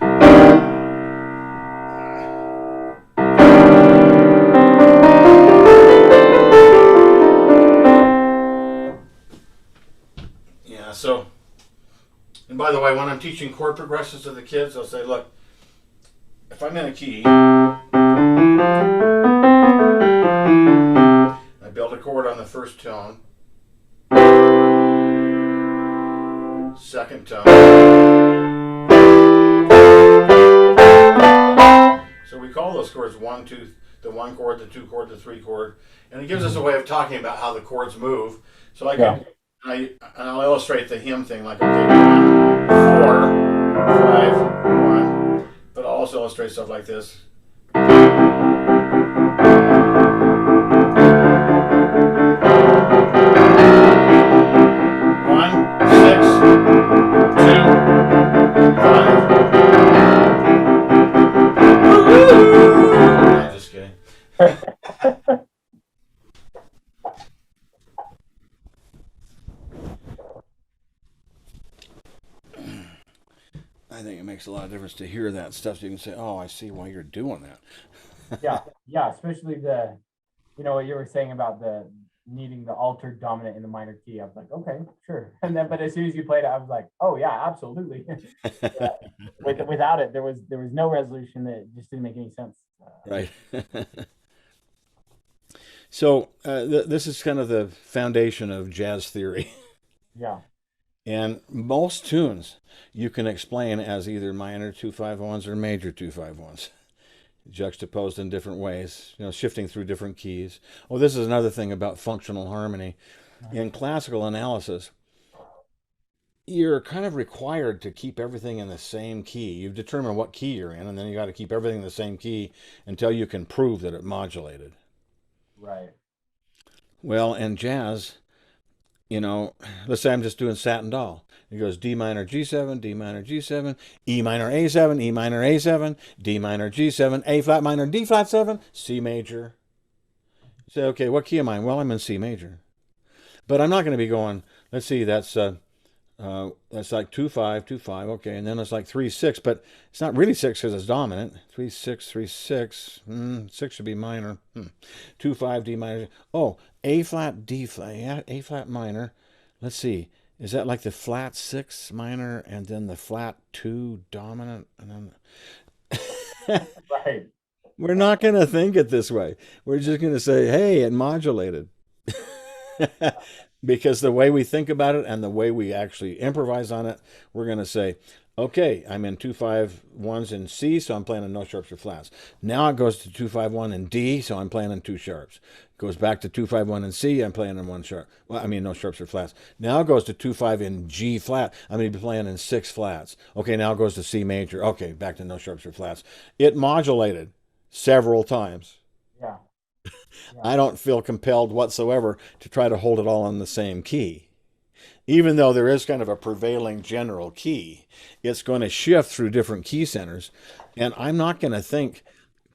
Yeah, so, and by the way, when I'm teaching chord progressions to the kids, I'll say, look, if I'm in a key, I build a chord on the first tone, second tone. So we call those chords 1, 2, the 1 chord, the 2 chord, the 3 chord, and it gives us a way of talking about how the chords move. So I can, I'll illustrate the hymn thing like, okay, 1, 4, 5, 1, but I'll also illustrate stuff like this. 2, 5. I'm just kidding. I think it makes a lot of difference to hear that stuff so you can say, oh, I see why you're doing that. Yeah, especially what you were saying about the needing the altered dominant in the minor key. I was like, okay, sure. And then, but as soon as you played it, I was like, oh yeah, absolutely. Without it, there was no resolution. That just didn't make any sense. Right. So this is kind of the foundation of jazz theory. Yeah. And most tunes you can explain as either minor 2-5-1s or major 2-5-1s, juxtaposed in different ways, shifting through different keys. Oh, this is another thing about functional harmony. In classical analysis, you're kind of required to keep everything in the same key. You've determined what key you're in, and then you got to keep everything in the same key until you can prove that it modulated. Right. Well, in jazz, let's say I'm just doing Satin Doll. It goes D minor G7, D minor G7, E minor A7, E minor A7, D minor G7, A flat minor D flat 7, C major. You say, okay, what key am I in? Well, I'm in C major. But I'm not going to be going, let's see, that's like 2 5 2 5. Okay, and then it's like 3 6, but it's not really 6 because it's dominant. 3 6 3 6. 6 should be minor. 2 5 D minor. Oh, A flat D flat. Yeah, A flat minor. Let's see. Is that like the flat 6 minor and then the flat 2 dominant? And then Right. we're not going to think it this way. We're just going to say, hey, it modulated. Because the way we think about it and the way we actually improvise on it, we're going to say, okay, I'm in 2 5 1s in C, so I'm playing in no sharps or flats. Now it goes to 2 5 1 in D, so I'm playing in two sharps. It goes back to 2 5 1 in C, I'm playing in one sharp. Well, I mean, no sharps or flats. Now it goes to 2 5 in G flat. I'm going to be playing in six flats. Okay, now it goes to C major. Okay, back to no sharps or flats. It modulated several times. Yeah. Yeah. I don't feel compelled whatsoever to try to hold it all in the same key. Even though there is kind of a prevailing general key, it's going to shift through different key centers. And I'm not going to think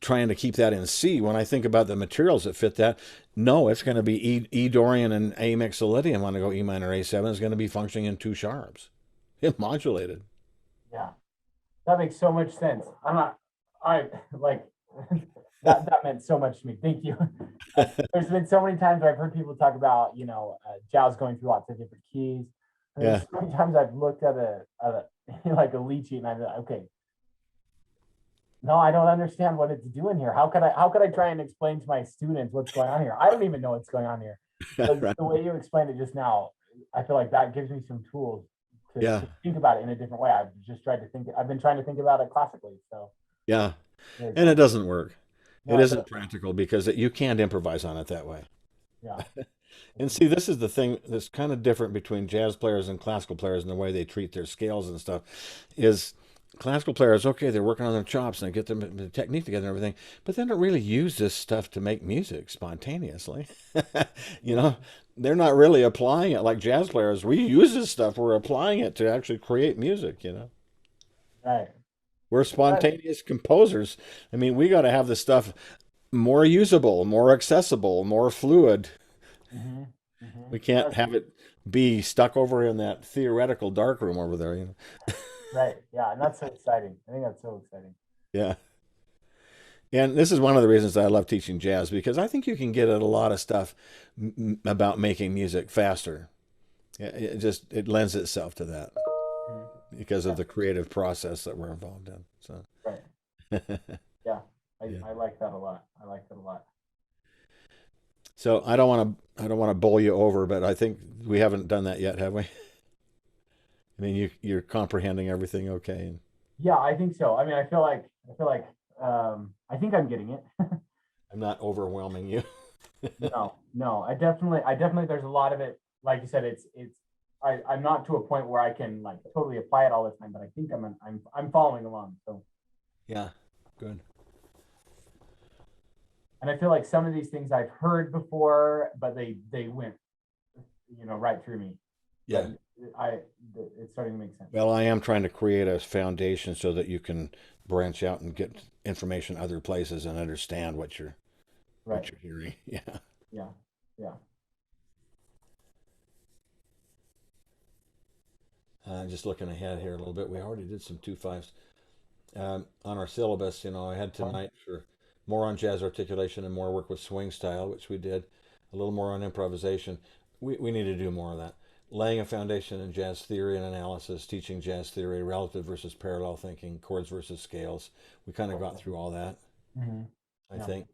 trying to keep that in C when I think about the materials that fit that. No, it's going to be E Dorian and A mixolydian. When I go E minor A7, it's going to be functioning in two sharps. It modulated. Yeah. That makes so much sense. I like that meant so much to me. Thank you. There's been so many times where I've heard people talk about, jazz going through lots of different keys. And there's Yeah. so many times I've looked at a like a lead sheet and I'm like, okay, no, I don't understand what it's doing here. How could I try and explain to my students what's going on here? I don't even know what's going on here. But Right. the way you explained it just now, I feel like that gives me some tools Yeah. to think about it in a different way. I've been trying to think about it classically. So Yeah. very And it cool. doesn't work. No, It I isn't bet. practical because you can't improvise on it that way. Yeah. And see, this is the thing that's kind of different between jazz players and classical players and the way they treat their scales and stuff. Is classical players, okay, they're working on their chops and they get the technique together and everything, but they don't really use this stuff to make music spontaneously. you Yeah. know, they're not really applying it like jazz players. We use this stuff, we're applying it to actually create music. Right. We're Right. spontaneous composers. I mean, we got to have the stuff more usable, more accessible, more fluid. Mm-hmm. Mm-hmm. We can't That's have it be stuck over in that theoretical dark room over there. right. Yeah. And that's so exciting. I think that's so exciting. Yeah. And this is one of the reasons I love teaching jazz because I think you can get at a lot of stuff about making music faster. It lends itself to that Mhm. because of Yeah. the creative process that we're involved in. So, Right. Yeah. I, yeah. I like that a lot. I like that a lot. So I don't want to bowl you over, but I think we haven't done that yet, have we? I mean, you're comprehending everything okay, and Yeah, I think so. I mean, I feel like I think I'm getting it. I'm not overwhelming you. No, no, I definitely there's a lot of it. Like you said, I'm not to a point where I can like totally apply it all the time, but I think I'm following along. So, Yeah, good. and I feel like some of these things I've heard before, but they went, right through me. But Yeah. I, it's starting to make sense. Well, I am trying to create a foundation so that you can branch out and get information other places and understand Right. what you're hearing. Yeah. Yeah. Yeah. Just looking ahead here a little bit. We already did some 2 5s on our syllabus. I had tonight for more on jazz articulation and more work with swing style, which we did. A little more on improvisation. We need to do more of that. Laying a foundation in jazz theory and analysis, teaching jazz theory, relative versus parallel thinking, chords versus scales. We kind of got Okay. through all that, Hmm. I Yeah. think.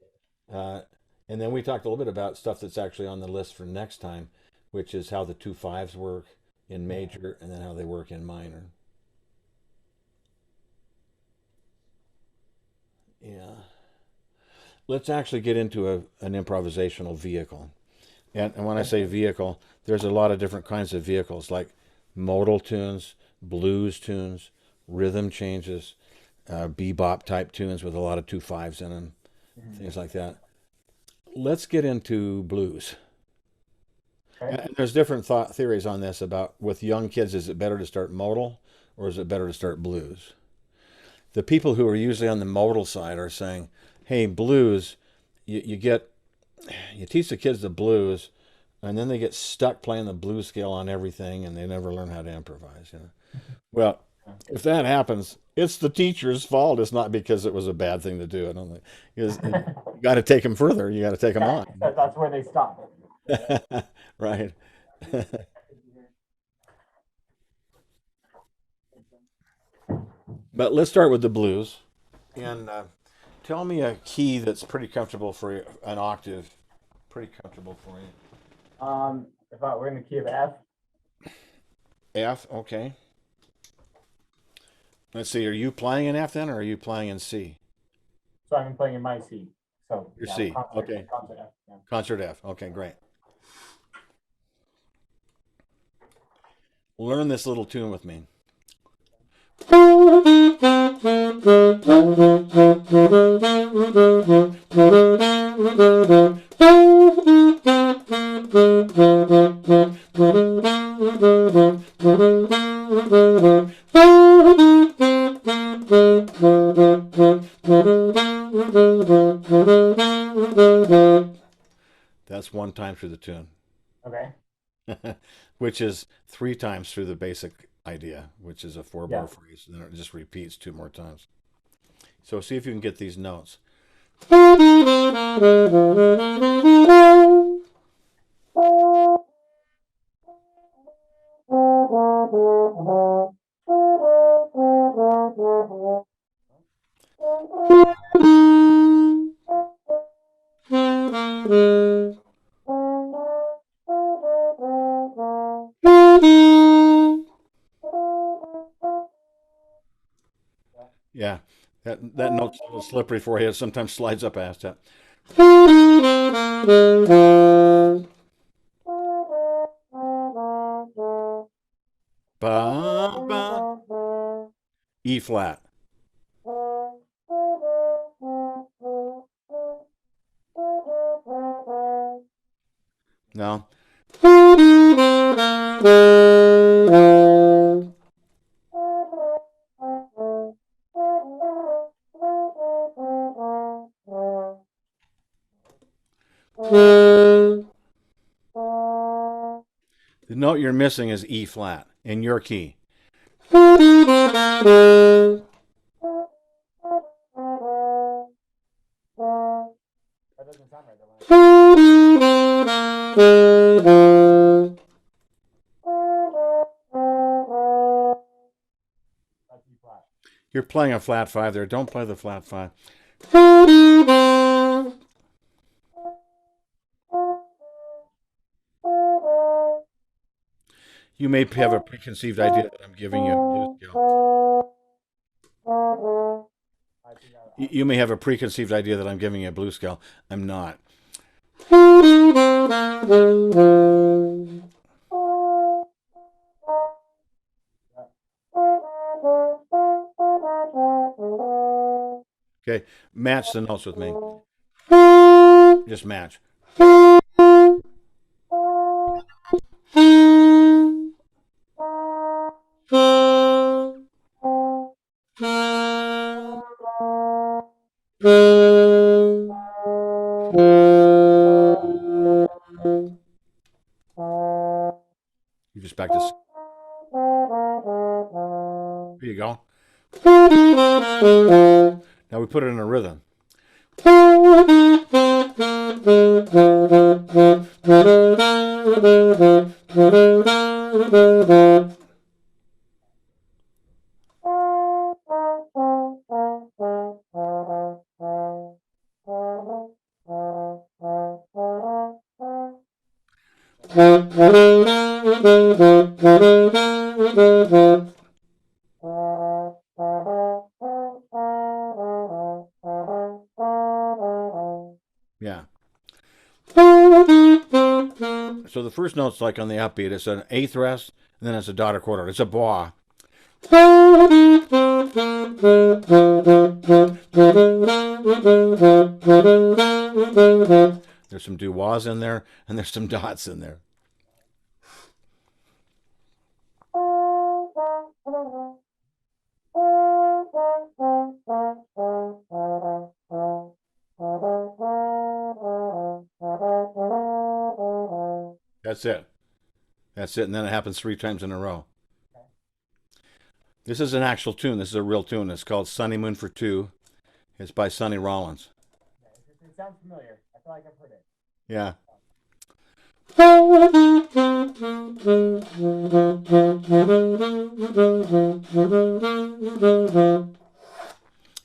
Uh, and then we talked a little bit about stuff that's actually on the list for next time, which is how the 2 5s work in Yeah. major and then how they work in minor. Yeah. Let's actually get into an improvisational vehicle. And when I say Okay. vehicle, there's a lot of different kinds of vehicles. Like modal tunes, blues tunes, rhythm changes, bebop type tunes with a lot of 2/5s in them, Mhm. things like that. Let's get into blues. Okay. And there's different thought theories on this about with young kids, is it better to start modal or is it better to start blues? The people who are usually on the modal side are saying, hey, blues, you get you teach the kids the blues and then they get stuck playing the blues scale on everything and they never learn how to improvise, you know. Well, Yeah. if that happens, it's the teacher's fault. It's not because it was a bad thing to do. I don't think because you got to take them further. You got to take them on. That's where they stop. Right. But let's start with the blues and tell me a key that's pretty comfortable for you, an octave, pretty comfortable for you. If I were in the key of F, F, okay. Let's see. Are you playing in F then, or are you playing in C? so I'm playing in my C. So Your yeah, C. Okay. concert F. Yeah. Concert F. Okay, great. Learn this little tune with me. That's one time through the tune, Okay. which is three times through the basic idea, which is a four Yeah. bar phrase. And then it just repeats two more times. So see if you can get these notes. Yeah, that note's a little slippery for you. It sometimes slides up past that. Ba, ba, E flat. No. The note you're missing is E flat in your key. That doesn't sound right. That's E flat. You're playing a flat five there. Don't play the flat five. You may have a preconceived idea that I'm giving you a blues scale. I think You may have a preconceived idea that I'm giving you a blues scale. I'm not. Okay, match the notes with me. Just match. You just back this. Here you go. Now we put it in a rhythm. Yeah. So the first note's like on the upbeat. It's an eighth rest, and and then it's a dot or quarter. It's a bois. There's some doo-wahs in there, and there's some dots in there. That's it. That's it. And then it happens 3 times in a row. This is an actual tune. This is a real tune. It's called Sunny Moon for Two. It's by Sonny Rollins. It sounds familiar. I feel like I've heard it. Yeah.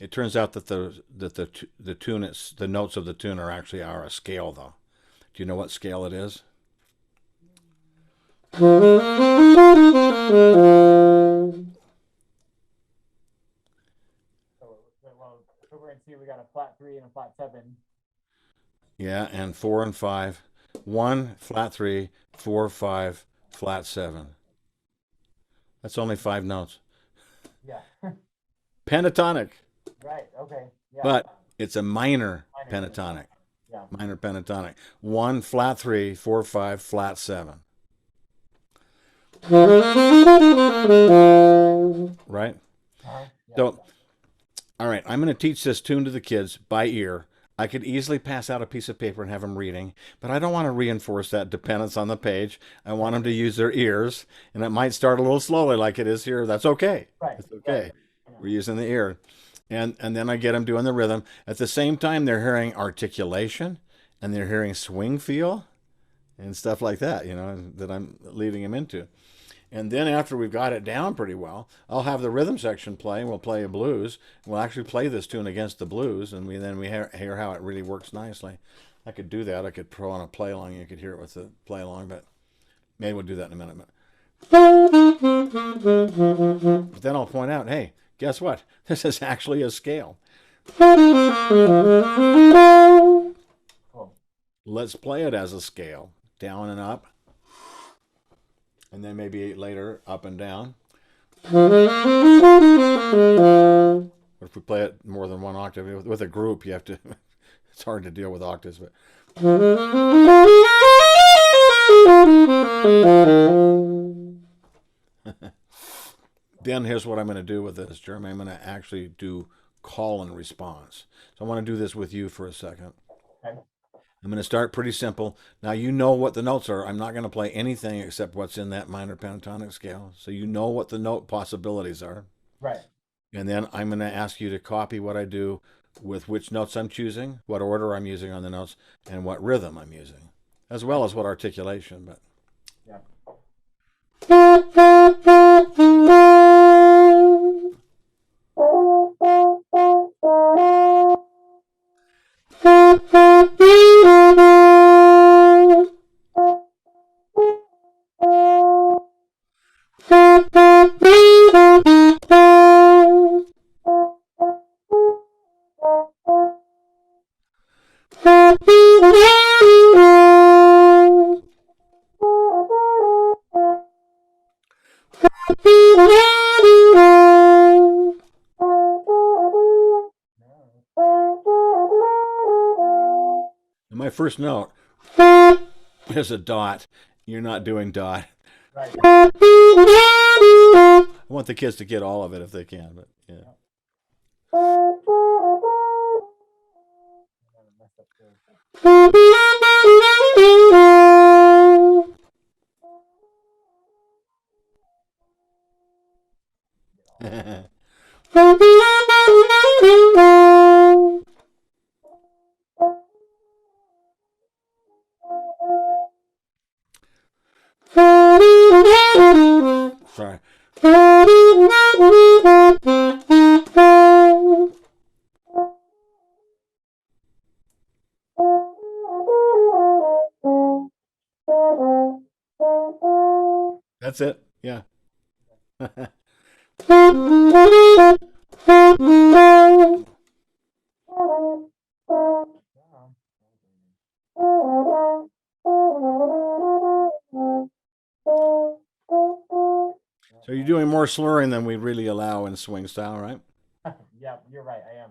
It turns out that the tune is, the notes of the tune are actually are a scale though. Do you know what scale it is? So we're gonna see we got a flat 3 and a flat 7. Yeah, and 4 and 5. 1 flat 3, 4 5 flat 7. That's only 5 notes. Yeah. Pentatonic, Right. Okay. Yeah. but it's a minor Minor pentatonic. Yeah. Minor pentatonic. 1 flat 3, 4 5 flat 7. Right? Yeah. So, all right, I'm going to teach this tune to the kids by ear. I could easily pass out a piece of paper and have them reading, but I don't want to reinforce that dependence on the page. I want them to use their ears, and it might start a little slowly like it is here. That's okay. Right. It's okay. Right. We're using the ear. And then I get them doing the rhythm. At the same time, they're hearing articulation, and they're hearing swing feel and stuff like that, that I'm leading them into. And then after we've got it down pretty well, I'll have the rhythm section play, and we'll play a blues. We'll actually play this tune against the blues, and then we hear how it really works nicely. I could do that. I could throw on a play along. You could hear it with the play along, but maybe we'll do that in a minute. But then I'll point out, hey, guess what? This is actually a scale. Cool. Let's play it as a scale, down and up. And then maybe later up and down. Or if we play it more than one octave with a group, you have to. It's hard to deal with octaves, but. Then here's what I'm going to do with this, Jeremy. I'm going to actually do call and response. So I want to do this with you for a second. Okay. I'm going to start pretty simple. Now you know what the notes are. I'm not going to play anything except what's in that minor pentatonic scale. So you know what the note possibilities are. Right. And then I'm going to ask you to copy what I do with which notes I'm choosing, what order I'm using on the notes, and what rhythm I'm using, as well as what articulation. But Yeah. my first note is a dot. You're not doing dot. Right. I want the kids to get all of it if they can, but yeah. Sorry. That's it. Yeah. So you're doing more slurring than we really allow in swing style, right? Yeah, you're right. I am.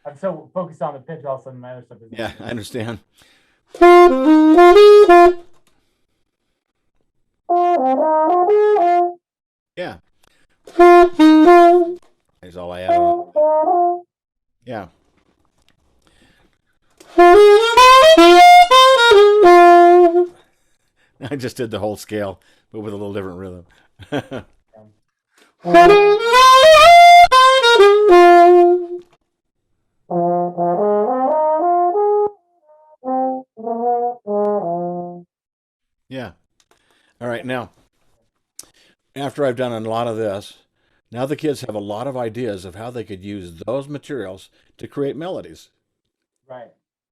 I'm so focused on the pitch, all of a sudden my other stuff isn't Yeah, working. I understand. Yeah, is all I add on. Yeah. I just did the whole scale, but with a little different rhythm. Yeah. All right. Now, after I've done a lot of this, now the kids have a lot of ideas of how they could use those materials to create melodies. Right.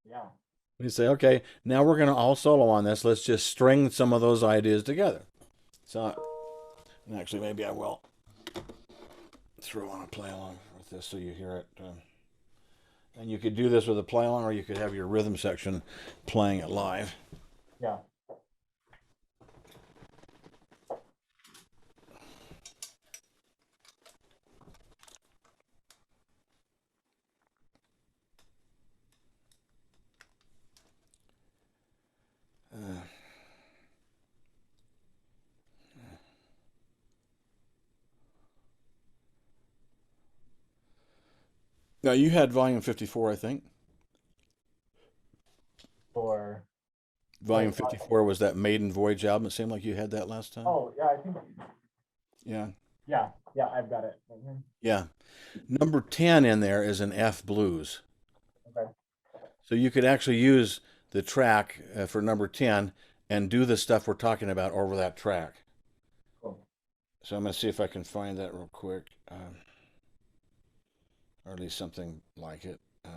Yeah. We say, okay, now we're going to all solo on this. Let's just string some of those ideas together. So, and actually, maybe I will throw on a play along with this so you hear it. And you could do this with a play along, or you could have your rhythm section playing it live. Yeah. Uh, Now you had volume 54, I think. For Volume 54 was that Maiden Voyage album. It seemed like you had that last time. oh yeah, I think Yeah. yeah, I've got it. Yeah. Number 10 in there is an F blues. Okay. So you could actually use the track for number 10 and do the stuff we're talking about over that track. Cool. So I'm going to see if I can find that real quick, or at least something like it. Uh,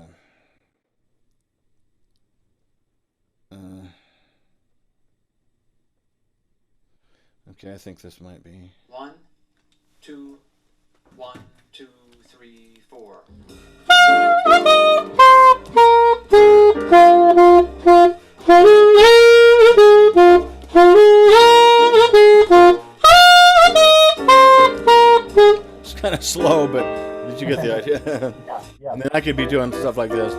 okay, I think this might be. 1, 2, 1, 2, 3, 4. It's kind of slow, but did you get the idea? Yeah, yeah. And then I could be doing stuff like this.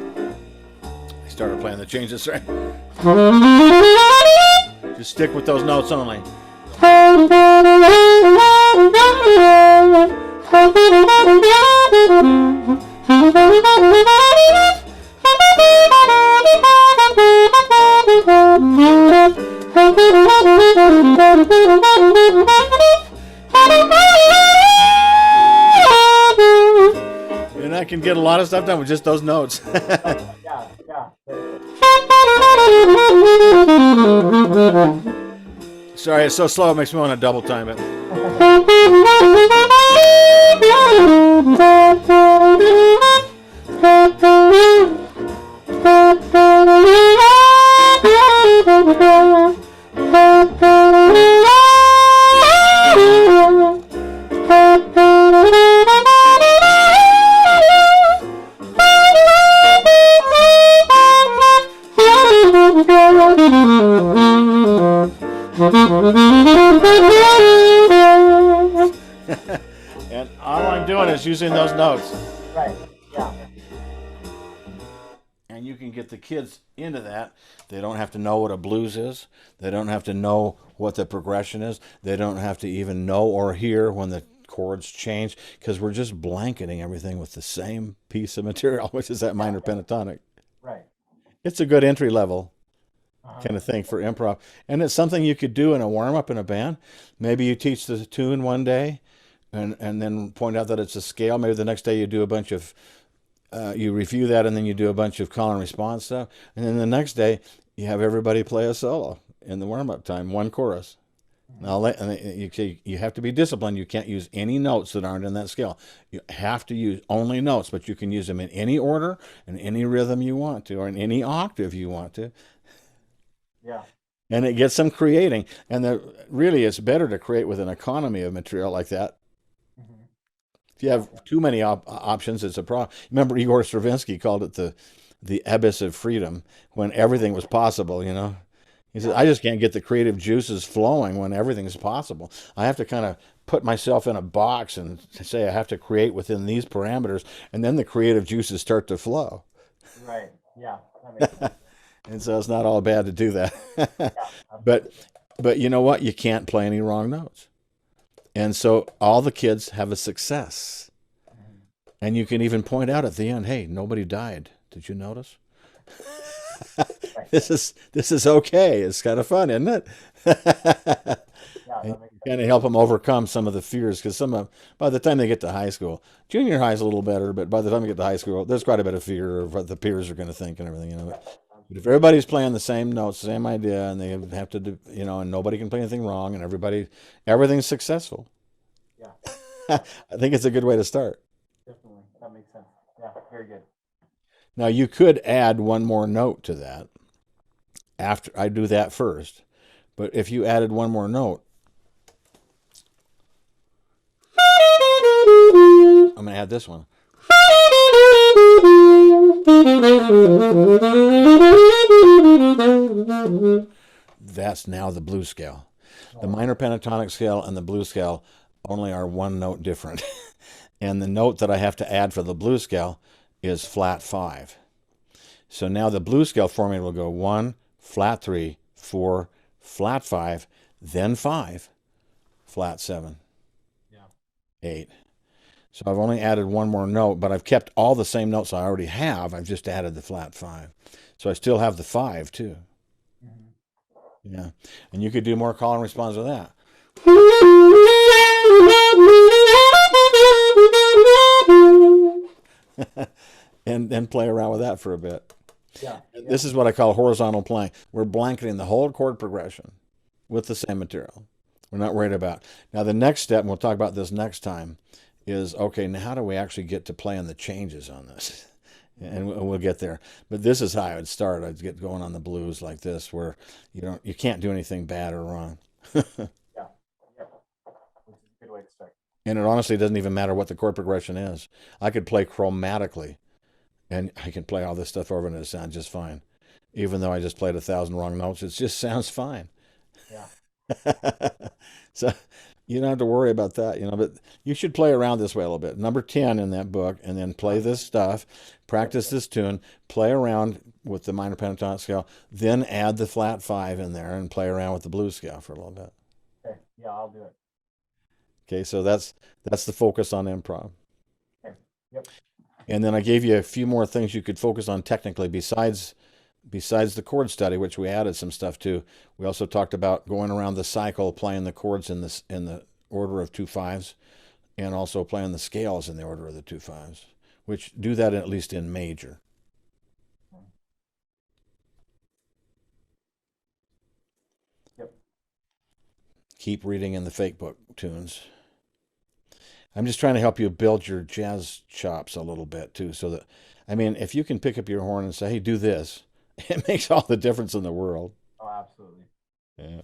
I started playing the changes right. Just stick with those notes only. And I can get a lot of stuff done with just those notes. Yeah, yeah. Sorry, it's so slow it makes me want to double time it. And all I'm doing is using those notes. Right. Yeah. And you can get the kids into that. They don't have to know what a blues is. They don't have to know what the progression is. They don't have to even know or hear when the chords change, because we're just blanketing everything with the same piece of material, which is that minor pentatonic. Right. It's a good entry level Uh-huh. kind of thing for improv. And it's something you could do in a warm up in a band. Maybe you teach the tune one day and then point out that it's a scale. Maybe the next day you do a bunch of, you review that, and then you do a bunch of call and response stuff. And then the next day you have everybody play a solo in the warm up time, one chorus. Mhm. Now, you have to be disciplined. You can't use any notes that aren't in that scale. You have to use only notes, but you can use them in any order, in any rhythm you want to, or in any octave you want to. Yeah. And it gets them creating. And really, it's better to create with an economy of material like that. Mhm. If you Yeah. have too many options, it's a problem. Remember, Igor Stravinsky called it the abyss of freedom when everything was possible. He said, Yeah. I just can't get the creative juices flowing when everything's possible. I have to kind of put myself in a box and say I have to create within these parameters, and then the creative juices start to flow. Right. Yeah. That makes sense. And so it's not all bad to do that. Yeah. but Absolutely. but you know what? You can't play any wrong notes. And so all the kids have a success. Mhm. And you can even point out at the end, hey, nobody died. Did you notice? Right. This is okay. It's kind of fun, isn't it? Yeah. And That makes sense. kind of help them overcome some of the fears because by the time they get to high school, junior high is a little better, but by the time they get to high school, there's quite a bit of fear of what the peers are going to think and everything. Yeah. But if Absolutely. everybody's playing the same notes, same idea, and they have to do, and nobody can play anything wrong, and everything's successful. Yeah. I Yeah. think it's a good way to start. Definitely. That makes sense. Yeah. Very good. Now you could add one more note to that after I do that first. But if you added one more note, I'm going to add this one. That's now the blues scale. The Oh, minor pentatonic scale and the blues scale only are one note different. And the note that I have to add for the blues scale is flat 5. So now the blues scale formula will go 1, flat 3, 4, flat 5, then 5, flat 7, yeah. 8. So I've only added one more note, but I've kept all the same notes I already have. I've just added the flat 5. So I still have the 5 too. Mhm. Yeah. And you could do more call and response with that. And then play around with that for a bit. Yeah. Yeah. This is what I call horizontal playing. We're blanketing the whole chord progression with the same material. We're not worried about. Now the next step, and we'll talk about this next time, is okay. Now how do we actually get to playing the changes on this? Mhm. And we'll get there. But this is how I would start. I'd get going on the blues like this, where you can't do anything bad or wrong. Yeah. Yeah. Which is a good way to start. And it honestly doesn't even matter what the chord progression is. I could play chromatically, and I can play all this stuff over, and it sounds just fine. Even though I just played 1,000 wrong notes, it just sounds fine. Yeah. So you don't have to worry about that, But you should play around this way a little bit. Number 10 in that book, and then play this stuff, Yep. practice Yep. this tune, play around with the minor pentatonic scale, then add the flat 5 in there and play around with the blues scale for a little bit. Okay. Yeah. I'll do it. Okay, so that's the focus on improv. Okay. Yep. And then I gave you a few more things you could focus on technically besides the chord study, which we added some stuff to. We also talked about going around the cycle, playing the chords in the order of 2/5s, and also playing the scales in the order of the 2/5s, which do that at least in major. Yep. Keep reading in the fake book tunes. I'm just trying to help you build your jazz chops a little bit too, so that I mean, if you can pick up your horn and say, "Hey, do this," it makes all the difference in the world. Oh, absolutely. Yeah.